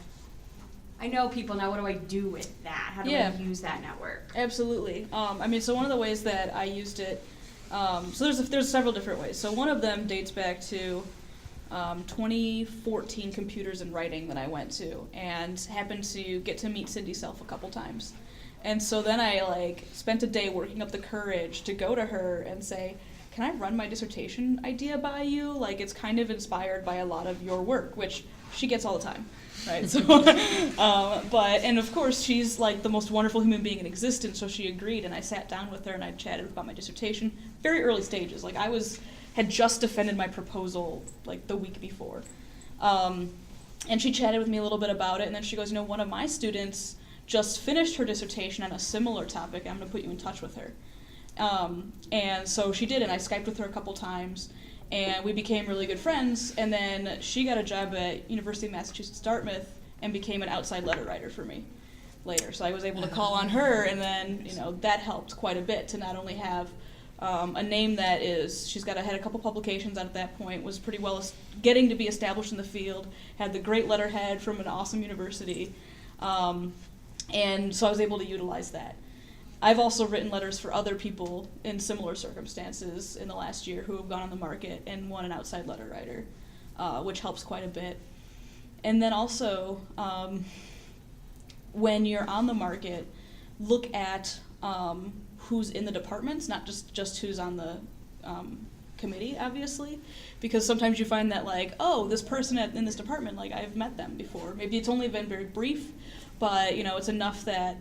I know people now. What do I do with that? How do I use that network? Absolutely. I mean, so one of the ways that I used it, so there's several different ways. So one of them dates back to 2014 Computers and Writing that I went to, and happened to get to meet Cindy Self a couple times. And so then I like spent a day working up the courage to go to her and say, can I run my dissertation idea by you? Like, it's kind of inspired by a lot of your work, which she gets all the time. Right, so, and of course she's like the most wonderful human being in existence, so she agreed, and I sat down with her and I chatted about my dissertation, very early stages, like had just defended my proposal like the week before, and she chatted with me a little bit about it, and then she goes, you know, one of my students just finished her dissertation on a similar topic, I'm going to put you in touch with her, and so she did, and I Skyped with her a couple times. And we became really good friends, and then she got a job at University of Massachusetts Dartmouth and became an outside letter writer for me later. So I was able to call on her, and then, you know, that helped quite a bit to not only have a name that had a couple publications out at that point, was pretty well getting to be established in the field, had the great letterhead from an awesome university, and so I was able to utilize that. I've also written letters for other people in similar circumstances in the last year who have gone on the market and won an outside letter writer, which helps quite a bit. And then also, when you're on the market, look at who's in the departments, not just who's on the committee, obviously, because sometimes you find that like, oh, this person in this department, like I've met them before. Maybe it's only been very brief, but you know, it's enough that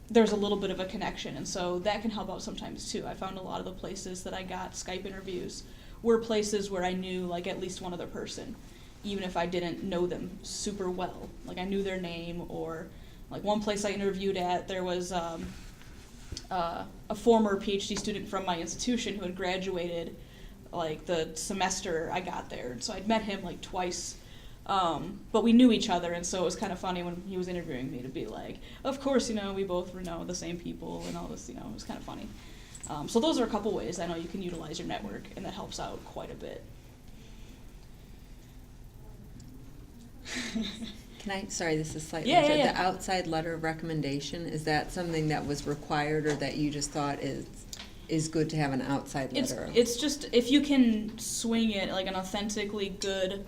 there's a little bit of a connection, and so that can help out sometimes too. I found a lot of the places that I got Skype interviews were places where I knew like at least one other person, even if I didn't know them super well. Like I knew their name, or like one place I interviewed at, there was a former PhD student from my institution who had graduated like the semester I got there, so I'd met him like twice. But we knew each other, and so it was kind of funny when he was interviewing me to be like, of course, you know, we both know the same people and all this, you know, it was kind of funny. So those are a couple ways I know you can utilize your network, and that helps out quite a bit. Sorry, this is slightly, Yeah. the outside letter of recommendation, is that something that was required or that you just thought is good to have an outside letter? It's just, if you can swing it like an authentically good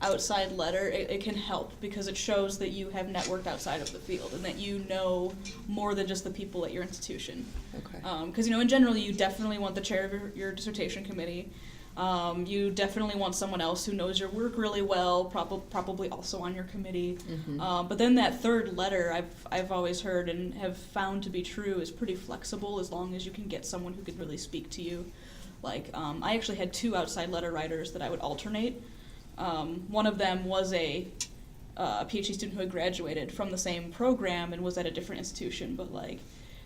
outside letter, it can help, because it shows that you have networked outside of the field and that you know more than just the people at your institution. Okay. Because, you know, in general, you definitely want the chair of your dissertation committee. You definitely want someone else who knows your work really well, probably also on your committee. Mm-hmm. But then that third letter, I've always heard and have found to be true, is pretty flexible as long as you can get someone who can really speak to you. Like, I actually had 2 outside letter writers that I would alternate. One of them was a PhD student who had graduated from the same program and was at a different institution, but like,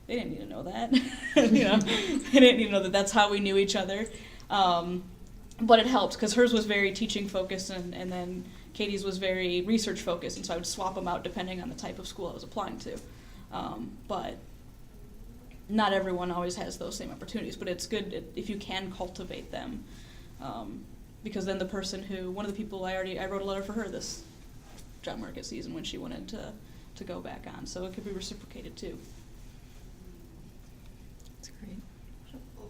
they didn't need to know that. You know, they didn't need to know that that's how we knew each other. But it helped, because hers was very teaching focused, and then Katie's was very research focused, and so I would swap them out depending on the type of school I was applying to. But not everyone always has those same opportunities, but it's good if you can cultivate them. Because then the person one of the people I wrote a letter for her this job market season when she wanted to go back on, so it could be reciprocated too. That's great.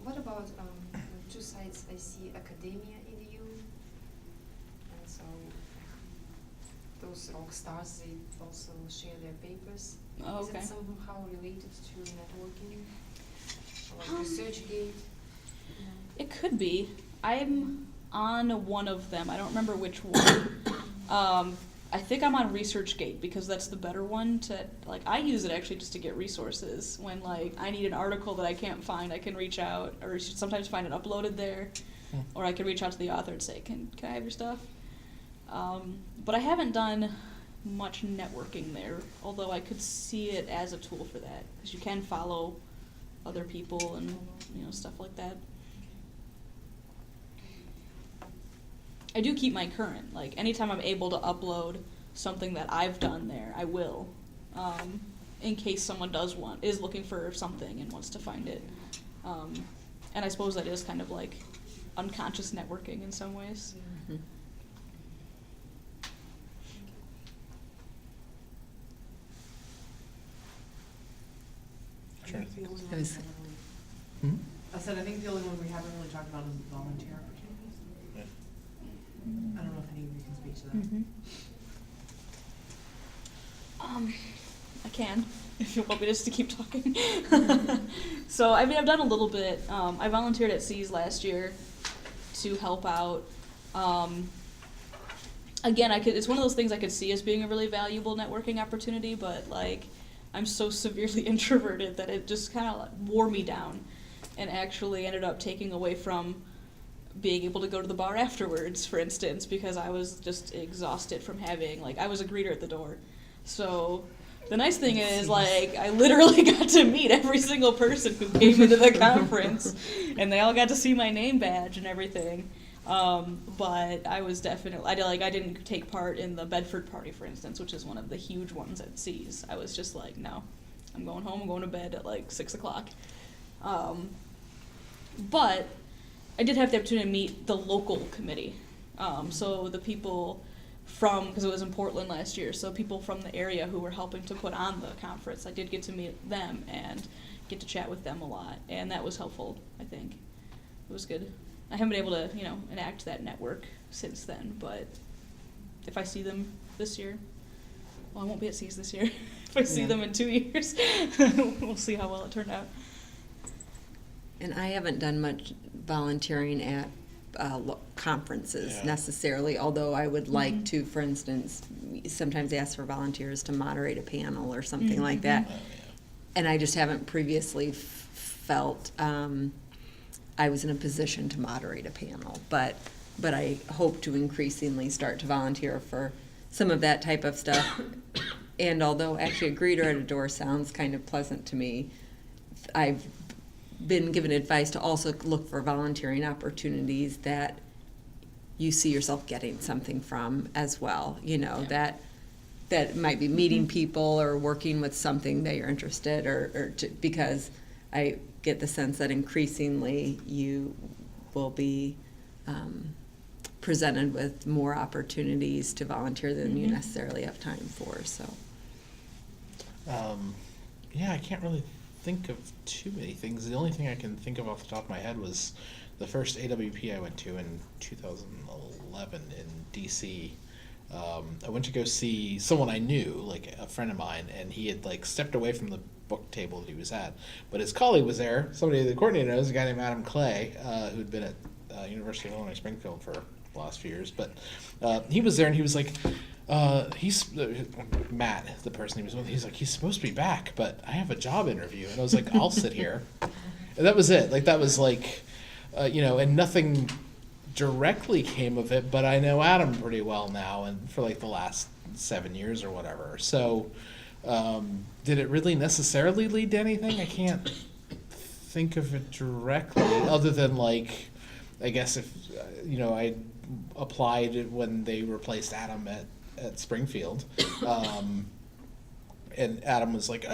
What about 2 sides? I see academia, edu, and so those rock stars, they also share their papers. Oh, Is okay. it somehow related to networking? Or like ResearchGate? It could be. I'm on one of them. I don't remember which one. I think I'm on ResearchGate because that's the better one to, like, I use it actually just to get resources. When, like, I need an article that I can't find, I can reach out, or sometimes find it uploaded there, or I can reach out to the author and say, can I have your stuff? But I haven't done much networking there, although I could see it as a tool for that, because you can follow other people and, you know, stuff like that. I do keep my current. Like, anytime I'm able to upload something that I've done there, I will, in case someone is looking for something and wants to find it. And I suppose that is kind of like unconscious networking in some ways. Mhm. Trying to think. I was- I said, I think the only one we haven't really talked about is volunteer opportunities. Yeah. I don't know if any of you can speak to that. I can, if you want me just to keep talking. So, I mean, I've done a little bit. I volunteered at Seas last year to help out. Again, it's one of those things I could see as being a really valuable networking opportunity, but, like, I'm so severely introverted that it just kind of wore me down and actually ended up taking away from being able to go to the bar afterwards, for instance, because I was just exhausted from having, like, I was a greeter at the door. So the nice thing is, like, I literally got to meet every single person who came into the conference, and they all got to see my name badge and everything. But I was definitely, I didn't take part in the Bedford party, for instance, which is one of the huge ones at Seas. I was just like, no, I'm going home, I'm going to bed at like 6 o'clock. But I did have the opportunity to meet the local committee. So the people because it was in Portland last year, so people from the area who were helping to put on the conference, I did get to meet them and get to chat with them a lot, and that was helpful, I think. It was good. I haven't been able to, enact that network since then, but if I see them this year, well, I won't be at Seas this year. If I see them in 2 years, we'll see how well it turned out. And I haven't done much volunteering at conferences necessarily, although I would like to, for instance, sometimes ask for volunteers to moderate a panel or something like that. And I just haven't previously felt I was in a position to moderate a panel. But I hope to increasingly start to volunteer for some of that type of stuff. And although actually a greeter at a door sounds kind of pleasant to me, I've been given advice to also look for volunteering opportunities that you see yourself getting something from as well. That might be meeting people or working with something that you're interested because I get the sense that increasingly you will be presented with more opportunities to volunteer than you necessarily have time for. So, I can't really think of too many things. The only thing I can think of off the top of my head was the first AWP I went to in 2011 in DC. I went to go see someone I knew, like a friend of mine, and he had stepped away from the book table that he was at, but his colleague was there. Somebody the coordinator knows, a guy named Adam Clay, who'd been at University of Illinois Springfield for the last few years, but he was there, and he was like, Matt, the person he was with, he's like, he's supposed to be back, but I have a job interview. And I was like, I'll sit here. And that was it. That was and nothing directly came of it, but I know Adam pretty well now and for the last 7 years or whatever. So did it really necessarily lead to anything? I can't think of it directly, other than I guess if, I applied when they replaced Adam at Springfield, and Adam was like,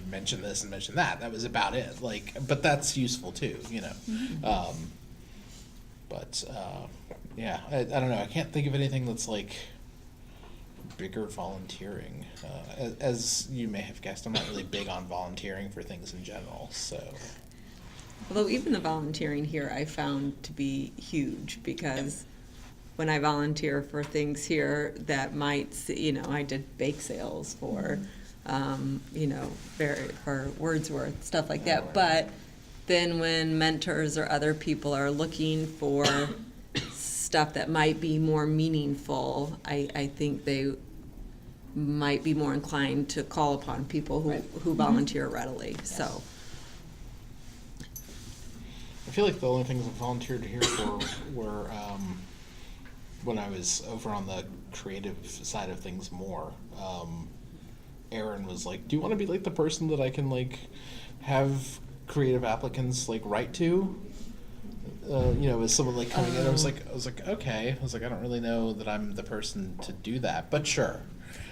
mention this and mention that. That was about it. But that's useful too, I don't know. I can't think of anything that's bigger volunteering. As you may have guessed, I'm not really big on volunteering for things in general, so. Although even the volunteering here I found to be huge because when I volunteer for things here that might, I did bake sales for, for Wordsworth, stuff like that. But then when mentors or other people are looking for stuff that might be more meaningful, I think they might be more inclined to call upon people who volunteer readily. Yes. So I feel like the only things I volunteered here for were when I was over on the creative side of things more. Aaron was like, "Do you want to be like the person that I can like have creative applicants like write to?" As someone like coming in, I was like, okay. I was like, I don't really know that I'm the person to do that, but sure.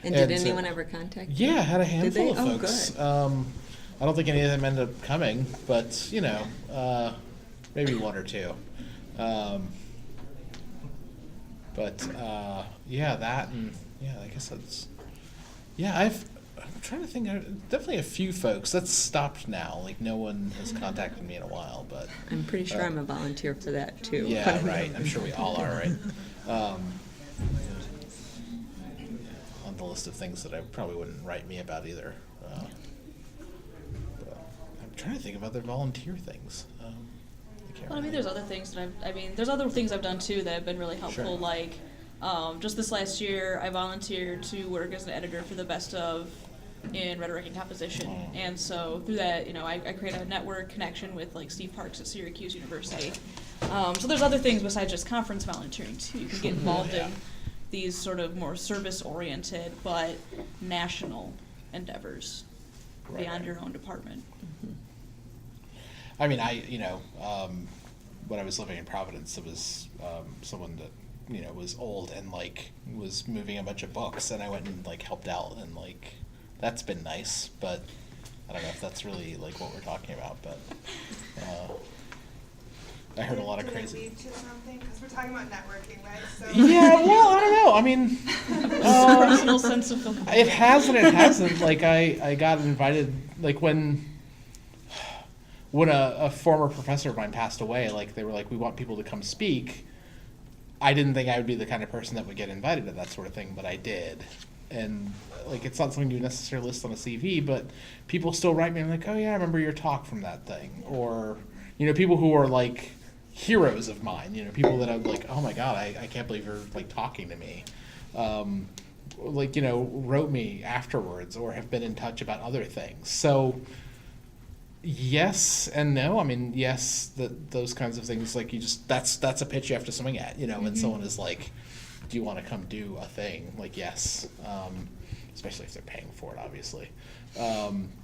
And did anyone ever contact you? Yeah, I had a handful of Oh, folks. good. I don't think any of them ended up coming, but maybe one or two. That and I guess that's. Yeah, I'm trying to think. Definitely a few folks. That's stopped now. Like no one has contacted me in a while, but I'm pretty sure I'm a volunteer for that too. yeah, right. I'm sure we all are, right? On the list of things that I probably wouldn't write me about either. But I'm trying to think of other volunteer things. Well, there's other things that there's other things I've done too that have been really helpful. Sure. Like, just this last year, I volunteered to work as an editor for the Best of in rhetoric and composition, and so through that, I created a network connection with like Steve Parks at Syracuse University. So there's other things besides just conference volunteering too. You can get involved in these sort of more service-oriented but national endeavors beyond your own department. I mean, when I was living in Providence, there was someone that was old and like was moving a bunch of books, and I went and like helped out, and like that's been nice, but I don't know if that's really like what we're talking about, but I heard a lot of crazy. Did it lead to something? Because we're talking about networking, right? So Yeah, well, I don't know. I mean, Personal sense of fulfillment. it has and it hasn't. Like I got invited, like when a former professor of mine passed away, like they were like, we want people to come speak. I didn't think I would be the kind of person that would get invited to that sort of thing, but I did. And like, it's not something you necessarily list on a CV, but people still write me and like, oh yeah, I remember your talk from that thing. Or, people who are like heroes of mine, people that I'm like, oh my God, I can't believe you're like talking to me. Wrote me afterwards or have been in touch about other things. So yes and no. I mean, yes, those kinds of things, like that's a pitch you have to swing at, when someone is like, do you want to come do a thing? Like, yes, especially if they're paying for it, obviously.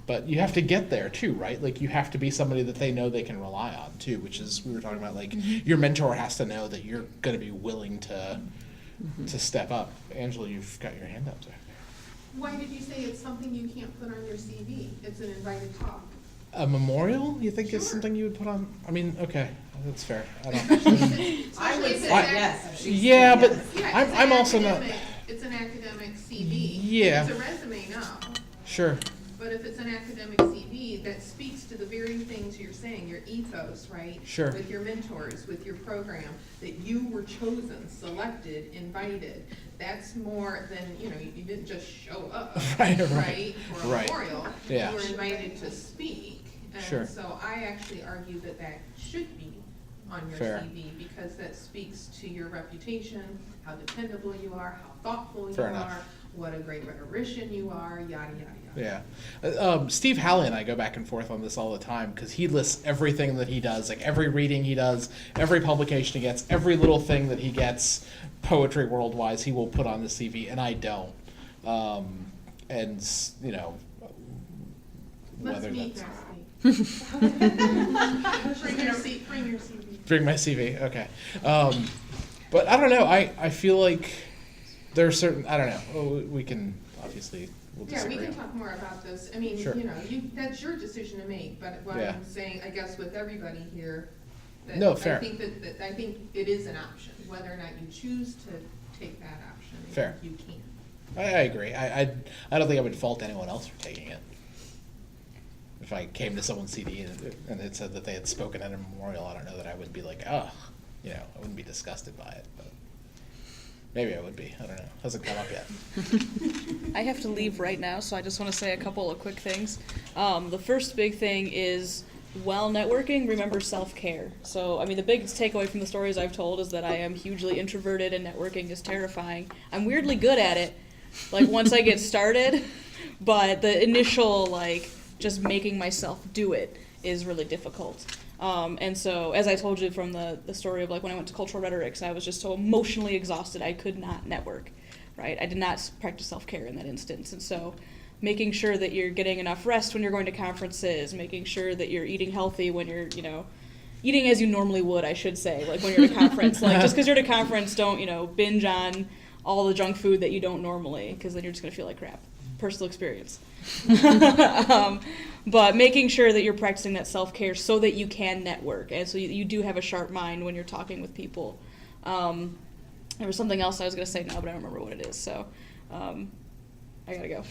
But you have to get there too, right? Like you have to be somebody that they know they can rely on too, which is, we were talking about, like your mentor has to know that you're going to be willing to step up. Angela, you've got your hand up there. Why did you say it's something you can't put on your CV? It's an invited talk. A memorial? You think it's Sure. something you would put on? I mean, okay, that's fair. I don't. I would say yes. Yeah, but I'm also not. It's an academic CV. Yeah. It's a resume now. Sure. But if it's an academic CV, that speaks to the very things you're saying, your ethos, right? Sure. With your mentors, with your program, that you were chosen, selected, invited. That's more than, you didn't just show up, Right. For a Right. memorial. Yeah. You were invited to speak. And Sure. so I actually argue that should be on your Fair. CV because that speaks to your reputation, how dependable you are, how thoughtful you Fair are, enough. what a great rhetorician you are, yada, yada, yada. Yeah. Steve Halley and I go back and forth on this all the time because he lists everything that he does, like every reading he does, every publication he gets, every little thing that he gets, poetry world-wise, he will put on the CV, and I don't. Let's whether meet that's... next week. Bring your CV. Bring my CV, okay. But I don't know, I feel like there are certain, I don't know, we can, obviously, we'll Yeah, disagree. we can talk more about this. I mean, Sure. that's your decision to make, but what Yeah. I'm saying, I guess with everybody here, that No, fair. I think that I think it is an option, whether or not you choose to take that option. I Fair. think you can. I agree. I don't think I would fault anyone else for taking it. If I came to someone's CD and it said that they had spoken at a memorial, I don't know that I would be like, oh, I wouldn't be disgusted by it. But Maybe I would be. I don't know. Hasn't come up yet. I have to leave right now, so I just want to say a couple of quick things. The first big thing is, while networking, remember self-care. So, I mean, the biggest takeaway from the stories I've told is that I am hugely introverted and networking is terrifying. I'm weirdly good at it, like, once I get started, but the initial, like, just making myself do it is really difficult. And so, as I told you from the story of, like, when I went to cultural rhetorics, I was just so emotionally exhausted I could not network, right? I did not practice self-care in that instance. And so, making sure that you're getting enough rest when you're going to conferences, making sure that you're eating healthy when you're, eating as you normally would, I should say, like, when you're at a conference. Like, just because you're at a conference, don't, binge on all the junk food that you don't normally, because then you're just going to feel like crap. Personal experience. But making sure that you're practicing that self-care so that you can network, and so you do have a sharp mind when you're talking with people. There was something else I was going to say now, but I don't remember what it is, so I gotta go.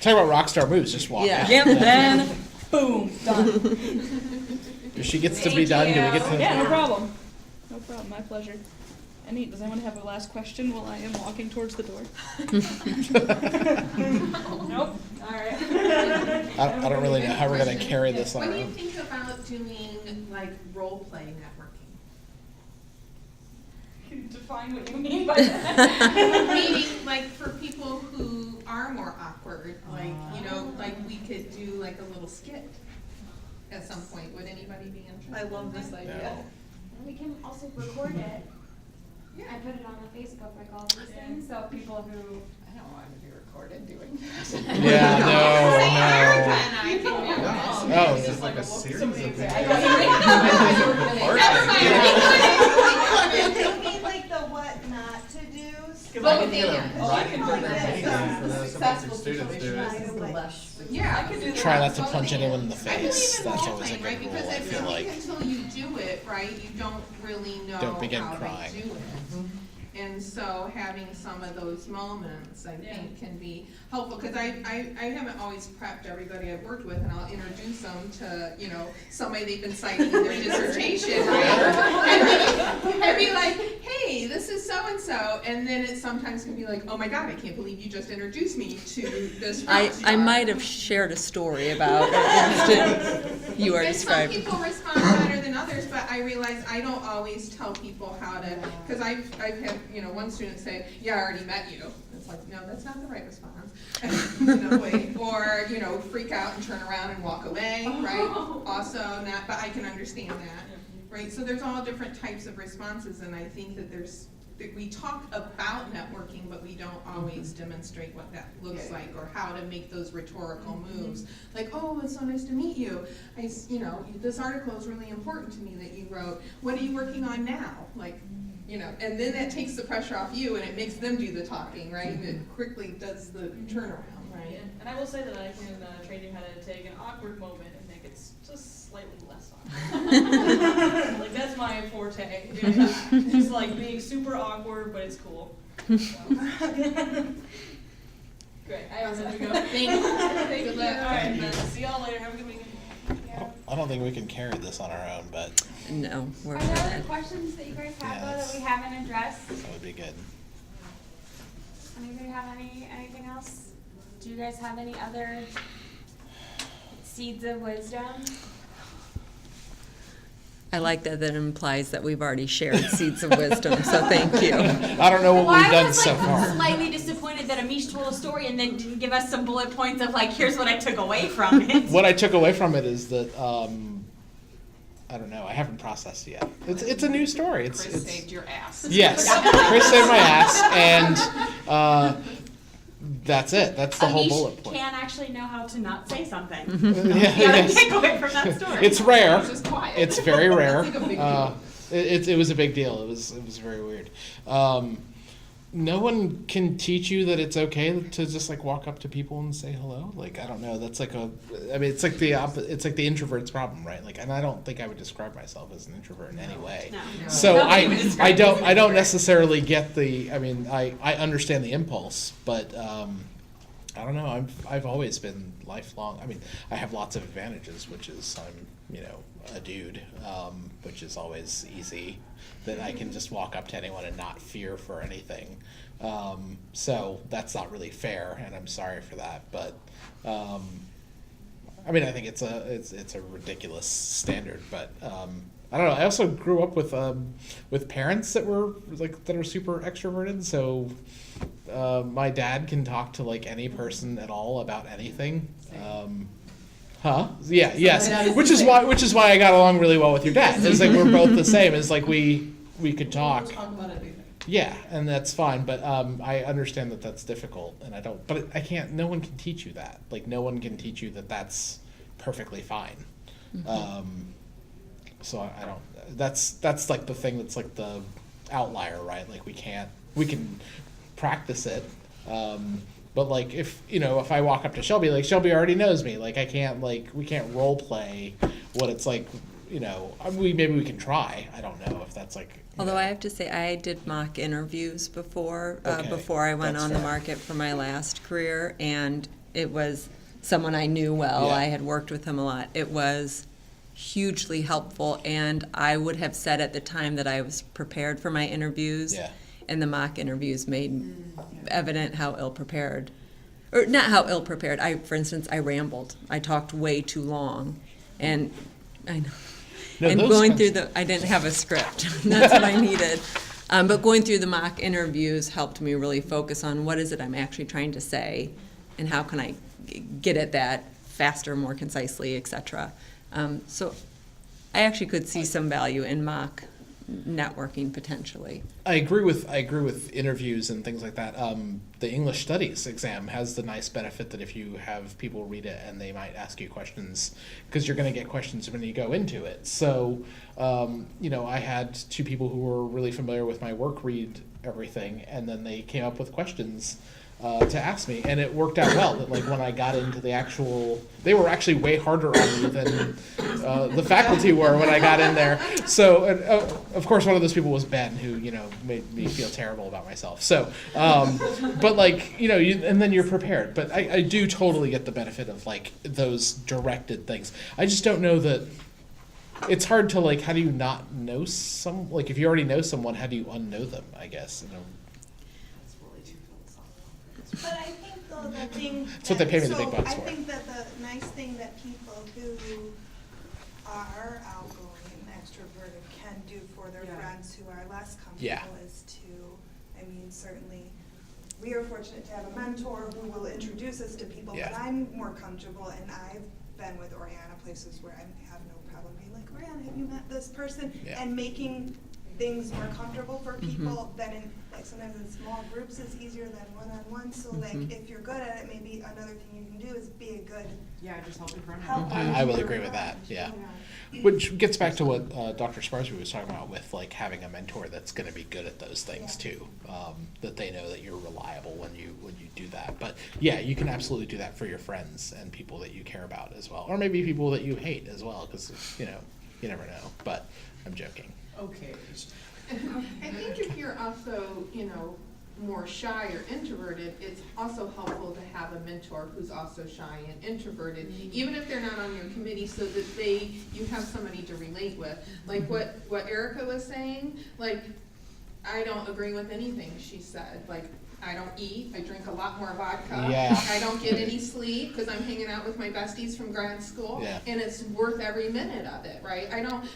Talk about rock star moves, just walk. Yeah. Yep, then, boom, done. If she gets to be done, do we get to... Yeah, no problem. No problem, my pleasure. Does anyone have a last question while I am walking towards the door? Nope. All right. I don't really know how we're going to carry this on What our do you own. think about doing like role play networking? Can you define what you mean by that? Meaning, like, for people who are more awkward, like, like we could do like a little skit at some point. Would anybody be interested? I love this idea. We can also record it. Yeah. I put it on the Facebook, like all these things, so people who. I don't want to be recorded doing that. Yeah, Erica no. and I can do Yeah, this. Oh. this is like a series of videos. You mean like the what not to do's? Both We can get a and. writing Oh, program yeah. anyway for those Successful students do situation it. is the less. Yeah, I could do that. Try not to Both punch and. anyone in the I face. believe in That's role always a playing, good right? rule, I Because feel I like. think until you do it, right, you don't really know Don't begin how crying. to do it. And so having some of those moments, I think, can be helpful, because I haven't always prepped everybody I've worked with, and I'll introduce them to, somebody they've been citing in their dissertation, right? And be like, hey, this is so-and-so, and then it sometimes can be like, oh my God, I can't believe you just introduced me to this rock I star. might have shared a story about an instance you are And some describing. people respond better than others, but I realize I don't always tell people how to, because I've had, one student say, yeah, I already met you. It's like, no, that's not the right response. Or, freak out and turn around and walk away, right? Also not, but I can understand that, right? So there's all different types of responses, and I think that that we talk about networking, but we don't always demonstrate what that looks like, or how to make those rhetorical moves. Like, oh, it's so nice to meet you. This article is really important to me that you wrote. What are you working on now? Like, and then that takes the pressure off you, and it makes them do the talking, right? And it quickly does the turnaround, right? Yeah. And I will say that I can train you how to take an awkward moment and make it just slightly less awkward. Like, that's my forte. Just like being super awkward, but it's cool. So. Great. I also have to go. Thank you. Good luck. All right. See y'all later. Have a good weekend. I don't think we can carry this on our own, but No, we're Are there other good. questions that you guys have Yeah, though that's- that we haven't addressed? that would be good. Anybody have anything else? Do you guys have any other seeds of wisdom? I like that implies that we've already shared seeds of wisdom, so thank you. I don't know what we've done so far. Slightly disappointed that Amish told a story and then didn't give us some bullet points of like, here's what I took away from it. What I took away from it is that I don't know. I haven't processed it yet. It's a new story. Chris It's saved your ass. yes. Chris saved my ass, and that's it. That's the whole bullet Amish point. can actually know how to not say something. Yeah, You gotta yes. take away from that story. It's rare. Just quiet. It's very rare. That's like a big deal. It was a big deal. It was very weird. No one can teach you that it's okay to just like walk up to people and say hello. Like, I don't know. That's like it's like it's like the introvert's problem, right? Like, and I don't think I would describe myself as an introvert in any way. No. So Nobody would describe you as an I don't introvert. necessarily get I understand the impulse, but I don't know. I've always been lifelong. I mean, I have lots of advantages, which is I'm a dude, which is always easy. That I can just walk up to anyone and not fear for anything. So that's not really fair, and I'm sorry for that. But I mean, I think it's a ridiculous standard. But I don't know. I also grew up with parents that are super extroverted. So my dad can talk to like any person at all about anything. Huh? Yeah. Yes. Which is why I got along really well with your dad. It's like we're both the same. It's like we could talk. Talk about anything. Yeah, and that's fine. But I understand that that's difficult, and I don't. But I can't. No one can teach you that. Like no one can teach you that that's perfectly fine. So I don't. That's like the thing that's like the outlier, right? Like we can practice it. But like if I walk up to Shelby, like Shelby already knows me. Like we can't role play what it's like. Maybe we can try. I don't know if that's like. Although I have to say, I did mock interviews before I went That's on the fair. market for my last career, and it was someone I knew well. Yeah. I had worked with him a lot. It was hugely helpful, and I would have said at the time that I was prepared for my interviews, Yeah. and the mock interviews made evident how ill-prepared, or not how ill-prepared. For instance, I rambled. I talked way too long, and I know. No, And those going kinds through I didn't have a script. That's what I needed. But going through the mock interviews helped me really focus on what is it I'm actually trying to say, and how can I get at that faster, more concisely, etc. So I actually could see some value in mock networking potentially. I agree with interviews and things like that. The English Studies exam has the nice benefit that if you have people read it and they might ask you questions, because you're going to get questions when you go into it. So, I had two people who were really familiar with my work read everything, and then they came up with questions to ask me, and it worked out well. That like when I got into the actual, they were actually way harder on me than the faculty were when I got in there. So, of course, one of those people was Ben, who made me feel terrible about myself. So, but like and then you're prepared. But I do totally get the benefit of like those directed things. I just don't know that. It's hard to like. How do you not know some? Like if you already know someone, how do you unknow them? I guess. That's really too philosophical. But I think though the thing. That's what they pay me the big bucks I for. think that the nice thing that people who are outgoing and extroverted can do for their Yeah. friends who are less comfortable Yeah. is certainly, we are fortunate to have a mentor who will introduce us to people, Yeah. but I'm more comfortable, and I've been with Oriana places where I have no problem being like, Oriana, have you met this person? Yeah. And making things more comfortable for people than in, like sometimes in small groups is easier than one-on-one, so like if you're good at it, maybe another thing you can do is be a good Yeah, just help your friend help. out. I will agree with that. Yeah. Which gets back to what Dr. Sparby was talking about with like having a mentor that's going to be good at those things too. That they know that you're reliable when you do that. But yeah, you can absolutely do that for your friends and people that you care about as well, or maybe people that you hate as well, because you never know. But I'm joking. Okay. I think if you're also, more shy or introverted, it's also helpful to have a mentor who's also shy and introverted, even if they're not on your committee, so that you have somebody to relate with. Like what Erika was saying, like, I don't agree with anything she said. Like, I don't eat, I drink a lot more vodka. Yeah. I don't get any sleep because I'm hanging out with my besties from grad school. Yeah. And it's worth every minute of it, right?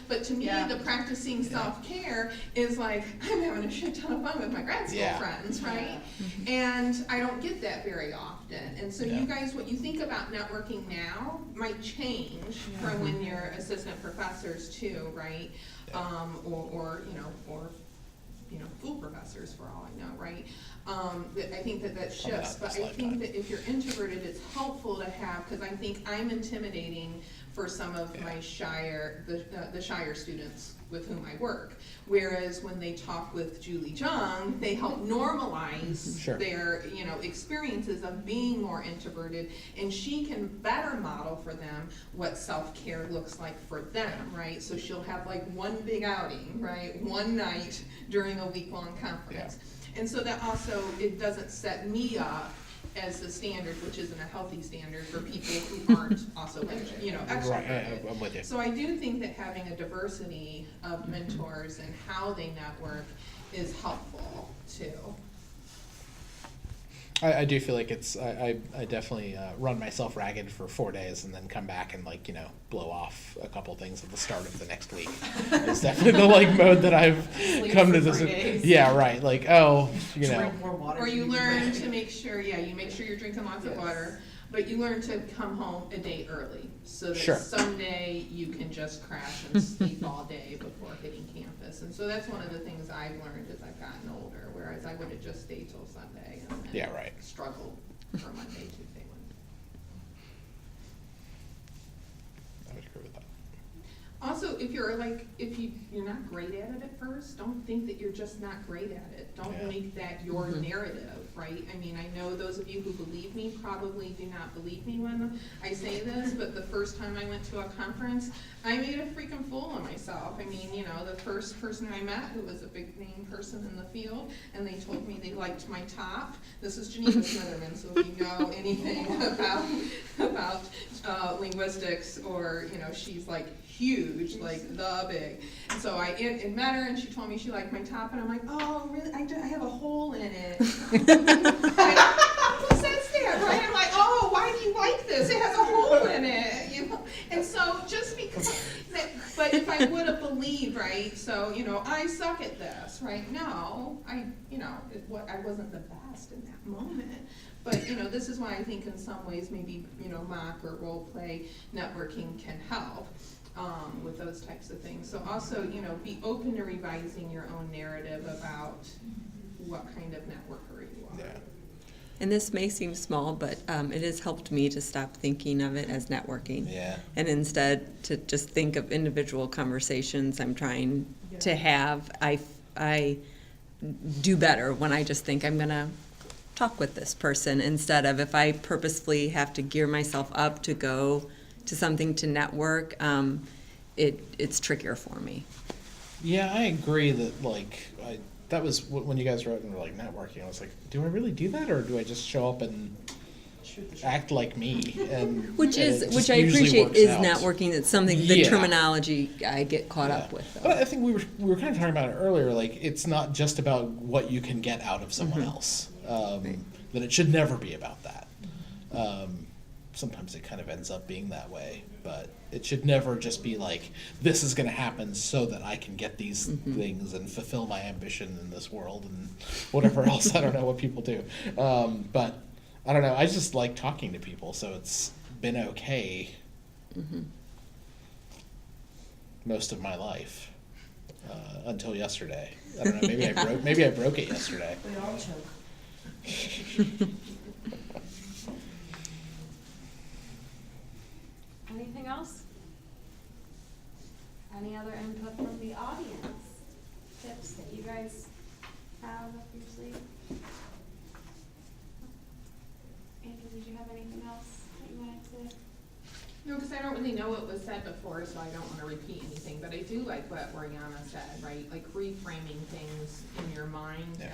But to me, the practicing self-care is like, I'm having a shit ton of fun with my grad school friends, right? And I don't get that very often. And so you guys, what you think about networking now might change from when you're assistant professors too, right? Or full professors for all I know, right? I think that shifts, but I think that if you're introverted, it's helpful to have, because I think I'm intimidating for some of my the shyer students with whom I work. Whereas when they talk with Julie Jung, they help normalize their, experiences of being more introverted, and she can better model for them what self-care looks like for them, right? So she'll have like one big outing, right? One night during a week-long conference. And so that also, it doesn't set me up as the standard, which isn't a healthy standard for people who aren't also, you know, Right, extroverted. I'm with you. So I do think that having a diversity of mentors and how they network is helpful too. I do feel like I definitely run myself ragged for 4 days and then come back and like, blow off a couple things at the start of the next week. It's definitely the like mode that I've come to this. 3 days. Yeah, right. Like, Drink more water. Or you than learn drink. to make sure, you make sure you're drinking lots of Yes. water, but you learn to come home a day early, so that Sure. someday you can just crash and sleep all day before hitting campus. And so that's one of the things I've learned as I've gotten older, whereas I would have just stayed till Sunday and then Yeah, right. struggled for Monday, Tuesday, Wednesday. I would agree with that. Also, if you're not great at it at first, don't think that you're just not great at it. Don't Yeah. make that your narrative, right? I mean, I know those of you who believe me probably do not believe me when I say this, but the first time I went to a conference, I made a freaking fool of myself. I mean, the first person I met who was a big name person in the field, and they told me they liked my top. This is Geneva Smitherman, so if you know anything about linguistics, or, she's like huge, like the big. And so I met her, and she told me she liked my top, and I'm like, oh, really? I have a hole in it. Who says that, right? I'm like, oh, why do you like this? It has a hole in it, And so just because, but if I would have believed, right? So, I suck at this, right? No, I wasn't the best in that moment. But, this is why I think in some ways maybe, mock or role play networking can help. With those types of things. So also, be open to revising your own narrative about what kind of networker you are. Yeah. And this may seem small, but it has helped me to stop thinking of it as networking. Yeah. And instead to just think of individual conversations I'm trying to have. I do better when I just think I'm going to talk with this person, instead of if I purposefully have to gear myself up to go to something to network, it's trickier for me. Yeah, I agree that that was when you guys wrote and were like networking. I was like, do I really do that, or do I just show up and act like me? And Which and it just I usually appreciate works is out. networking. It's something, the Yeah. terminology I get caught up with. But I think we were kind of talking about it earlier. Like, it's not just about what you can get out of someone else. That it should never be about that. Sometimes it kind of ends up being that way, but it should never just be like, this is going to happen so that I can get these things and fulfill my ambition in this world and whatever else. I don't know what people do. But I don't know. I just like talking to people, so it's been okay most of my life until yesterday. I don't know. Maybe I broke it yesterday. We all choke. Anything else? Any other input from the audience? Tips that you guys have up your sleeve? Andrew, did you have anything else that you wanted to? No, because I don't really know what was said before, so I don't want to repeat anything, but I do like what Oriana said, right? Like reframing things in your mind. Yeah.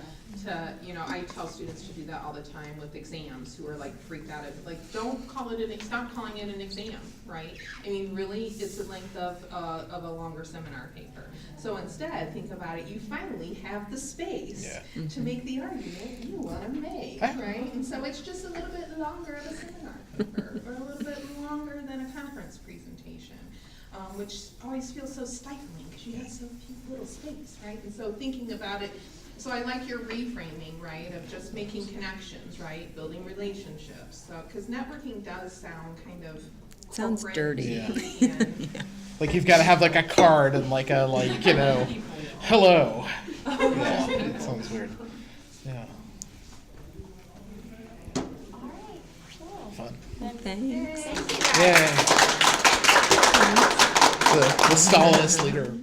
I tell students to do that all the time with exams who are like freaked out of, like, don't call it stop calling it an exam, right? I mean, really, it's the length of a longer seminar paper. So instead, think about it, you finally have the space to make the argument you want to make, right? And so it's just a little bit longer of a seminar paper, or a little bit longer than a conference presentation, which always feels so stifling because you have so few little space, right? And so thinking about it, so I like your reframing, right, of just making connections, right, building relationships. So, because networking does sound kind of Sounds corporate dirty. and Like, you've got to have like a card and like a hello. Yeah, it sounds weird. Yeah. All right, cool. Fun. Thanks. Thank you guys. Yay. The Stalinist leader.